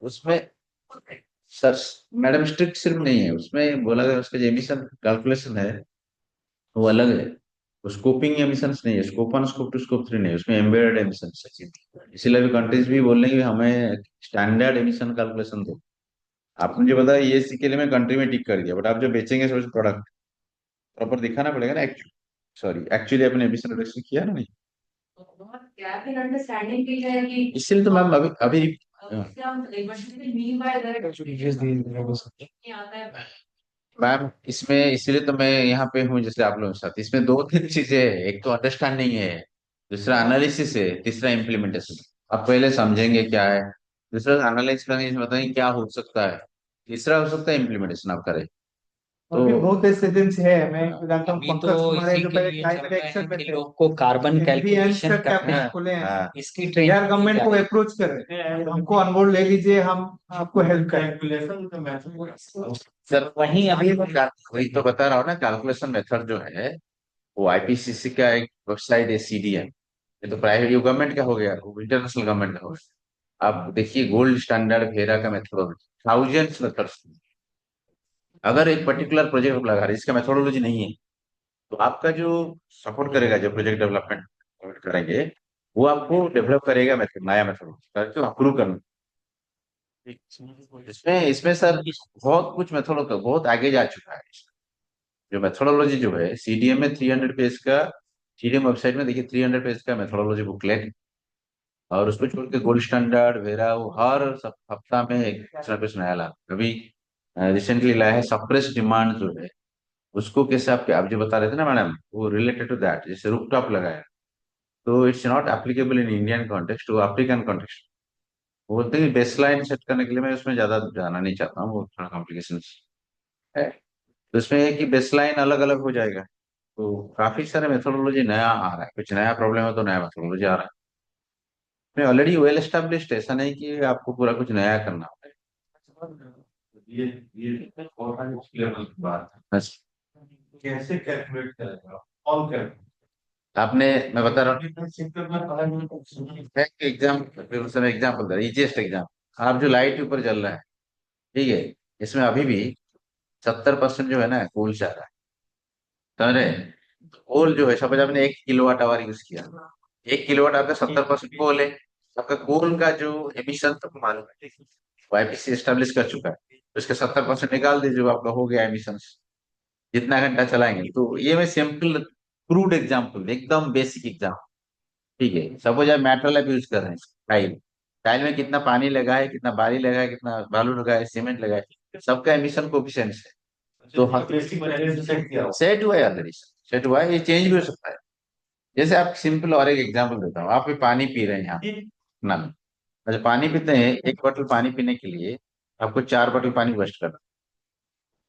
उसमें सर मैडम स्ट्रिक्ट सिर्फ नहीं है, उसमें बोला गया उसका जो एमिशन कैलकुलेशन है वो अलग है। वो स्कोपिंग एमिशंस नहीं है, स्कोप 1 स्कोप 2 स्कोप 3 नहीं है, उसमें एम्बेडेड एमिशंस है। इसीलिए भी कंट्रीज भी बोल रहे हैं कि हमें स्टैंडर्ड एमिशन कैलकुलेशन दो। आप मुझे बताया ये सी के लिए मैं कंट्री में टिक कर दिया, बट आप जो बेचेंगे सोच प्रोडक्ट प्रॉपर दिखाना पड़ेगा ना, एक्चुअली सॉरी एक्चुअली आपने एमिशन रिडक्शन किया ना नहीं। बहुत गैप इन अंडरस्टैंडिंग भी है कि इसीलिए तो मैम अभी अभी क्या मीन बाय दैट नहीं आता है। मैम इसमें इसीलिए तो मैं यहाँ पे हूँ जैसे आप लोगों के साथ, इसमें दो तीन चीजें हैं, एक तो अंडरस्टैंडिंग है, दूसरा एनालिसिस है, तीसरा इम्प्लीमेंटेशन। आप पहले समझेंगे क्या है, दूसरा एनालाइज करेंगे, बताएंगे क्या हो सकता है, तीसरा हो सकता है इम्प्लीमेंटेशन आप करें। तो अभी बहुत ऐसे एजेंसी है, मैं जानता हूँ अभी तो पंकज कुमार है इसी जो के पहले लिए चल क्लाइमेट रहे एक्शन हैं में कि थे, लोग को कार्बन एग्रीएंस कैलकुलेशन का क्या करना है, खोले हैं, हाँ इसकी बिहार ट्रेनिंग दी गवर्नमेंट जा को रही अप्रोच कर रहे हैं, हमको अनबोर्ड ले लीजिए, हम आपको हेल्प करें। सर वहीं अभी वही तो बता रहा हूँ ना, कैलकुलेशन मेथड जो है वो आईपीसीसी का एक वेबसाइट है, सीडीएम। ये तो प्राइवेट गवर्नमेंट का हो गया, वो इंटरनेशनल गवर्नमेंट का हो गया। आप देखिए गोल्ड स्टैंडर्ड भेरा का मेथोडोलॉजी, थाउजेंड्स मेथड्स। अगर एक पर्टिकुलर प्रोजेक्ट आप लगा रहे हैं इसका मेथोडोलॉजी नहीं है, तो आपका जो सपोर्ट करेगा, जो प्रोजेक्ट डेवलपमेंट करेंगे, वो आपको डेवलप करेगा मेथड, नया मेथड करके अप्रूव करना। इसमें इसमें सर बहुत कुछ मेथड का बहुत आगे जा चुका है। जो मेथोडोलॉजी जो है सीडीएम में 300 पेज का, सीडीएम वेबसाइट में देखिए 300 पेज का मेथोडोलॉजी बुकलेट, और उसको छोड़ के गोल्ड स्टैंडर्ड वेरा वो हर हफ्ता में एक कुछ ना कुछ नया ला। अभी रिसेंटली लाया है सप्रेस डिमांड जो है, उसको कैसे आप जो बता रहे थे ना मैडम, वो रिलेटेड टू दैट, जैसे रूफटॉप लगाया, तो it's not applicable in Indian context, वो अफ्रीकन कॉन्टेक्स्ट। वो बोलते हैं बेस लाइन सेट करने के लिए, मैं उसमें ज्यादा जाना नहीं चाहता हूँ, वो थोड़ा कॉम्प्लिकेशन है। तो इसमें है कि बेस लाइन अलग अलग हो जाएगा, तो काफी सारे मेथोडोलॉजी नया आ रहा है, कुछ नया प्रॉब्लम है तो नया मेथोडोलॉजी आ रहा है, ऑलरेडी वेल एस्टेब्लिश्ड, ऐसा नहीं कि आपको पूरा कुछ नया करना ये और लेवल की बात है, बस। कैसे कैलकुलेट करेगा ऑल कैलकुलेट। आपने, मैं बता रहा हूँ हूँ। एग्जाम, एग्जाम्पल दे रहा, इजिएस्ट एग्जाम। आप जो लाइट के ऊपर चल रहा है, ठीक है, इसमें अभी भी 70% जो है ना कोल जा रहा है, समझ रहे? कोल जो है, सपोज आपने 1 किलोवाट आवर यूज किया, 1 किलोवाट आपका 70% कोल है। आपका कोल का जो एमिशन तक मालूम है, वो आईपीसी एस्टेब्लिश कर चुका है, तो इसके 70% निकाल दीजिए, वो आपका हो गया एमिशन। जितना घंटा चलाएंगे, तो ये मैं सिंपल क्रूड एग्जाम्पल, एकदम बेसिक एग्जाम्पल, ठीक है। सपोज आप मेटल लैब यूज कर रहे हैं, टाइल, टाइल में कितना पानी लगा है, कितना बाली लगा है, कितना बालू लगा है, सीमेंट लगा है, सबका एमिशन कोफिशिएंट है। तो बेसिक पहले से सेट किया हो। सेट हुआ है ऑलरेडी, सेट हुआ है, ये चेंज भी हो सकता है। जैसे आप सिंपल और एक एग्जांपल देता हूँ, आप भी पानी पी रहे हैं यहाँ नल, अच्छा पानी पीते हैं, 1 बोतल पानी पीने के लिए आपको 4 बोतल पानी वेस्ट करना।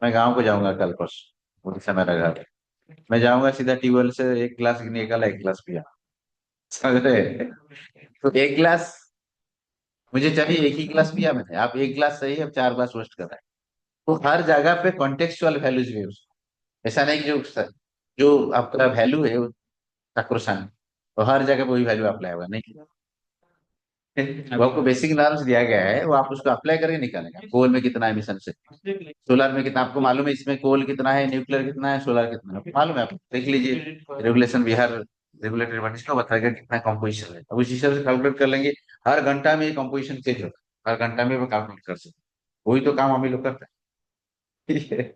मैं गाँव को जाऊंगा कल परसों, उड़ीसा मेरा घर है, मैं जाऊंगा सीधा ट्यूबवेल से 1 गिलास निकाला, 1 गिलास पिया, समझ रहे? तो 1 गिलास मुझे चाहिए, 1 ही गिलास पिया मैंने, आप 1 गिलास सही, अब 4 गिलास वेस्ट कर रहे हैं। तो हर जगह पे कॉन्टेक्चुअल वैल्यूज भी है उसको। ऐसा नहीं कि जो आपका वैल्यू है सैक्रोसैंक्ट, तो हर जगह वही वैल्यू अप्लाई होगा, नहीं। वो आपको बेसिक नॉलेज दिया गया है, वो आप उसको अप्लाई करके निकालेंगे। कोल में कितना एमिशन है, सोलर में कितना, आपको मालूम है इसमें कोल कितना है, न्यूक्लियर कितना है, सोलर कितना है, आपको मालूम है, आप देख लीजिए रेगुलेशन, बिहार रेगुलेटरी बॉडीज का बताएगा कितना कंपोजिशन है, अब उस हिसाब से कैलकुलेट कर लेंगे। हर घंटा में ये कंपोजिशन चेंज होता है, हर घंटा में वो कैलकुलेट कर सकते हैं। वही तो काम हम ही लोग करते हैं, ठीक है।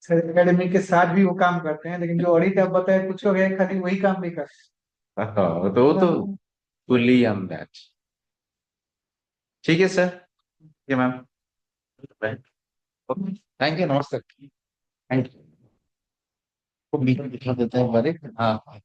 सर एकेडमी के साथ भी वो काम करते हैं, लेकिन जो ऑडिट आप बताए कुछ लोग हैं खाली वही काम भी करते हाँ, तो वो तो हैं। Fully on that. ठीक है सर, ठीक है मैम, थैंक यू, नमस्ते, थैंक यू। को मीटर दिखा देते हैं हमारे, हाँ हाँ।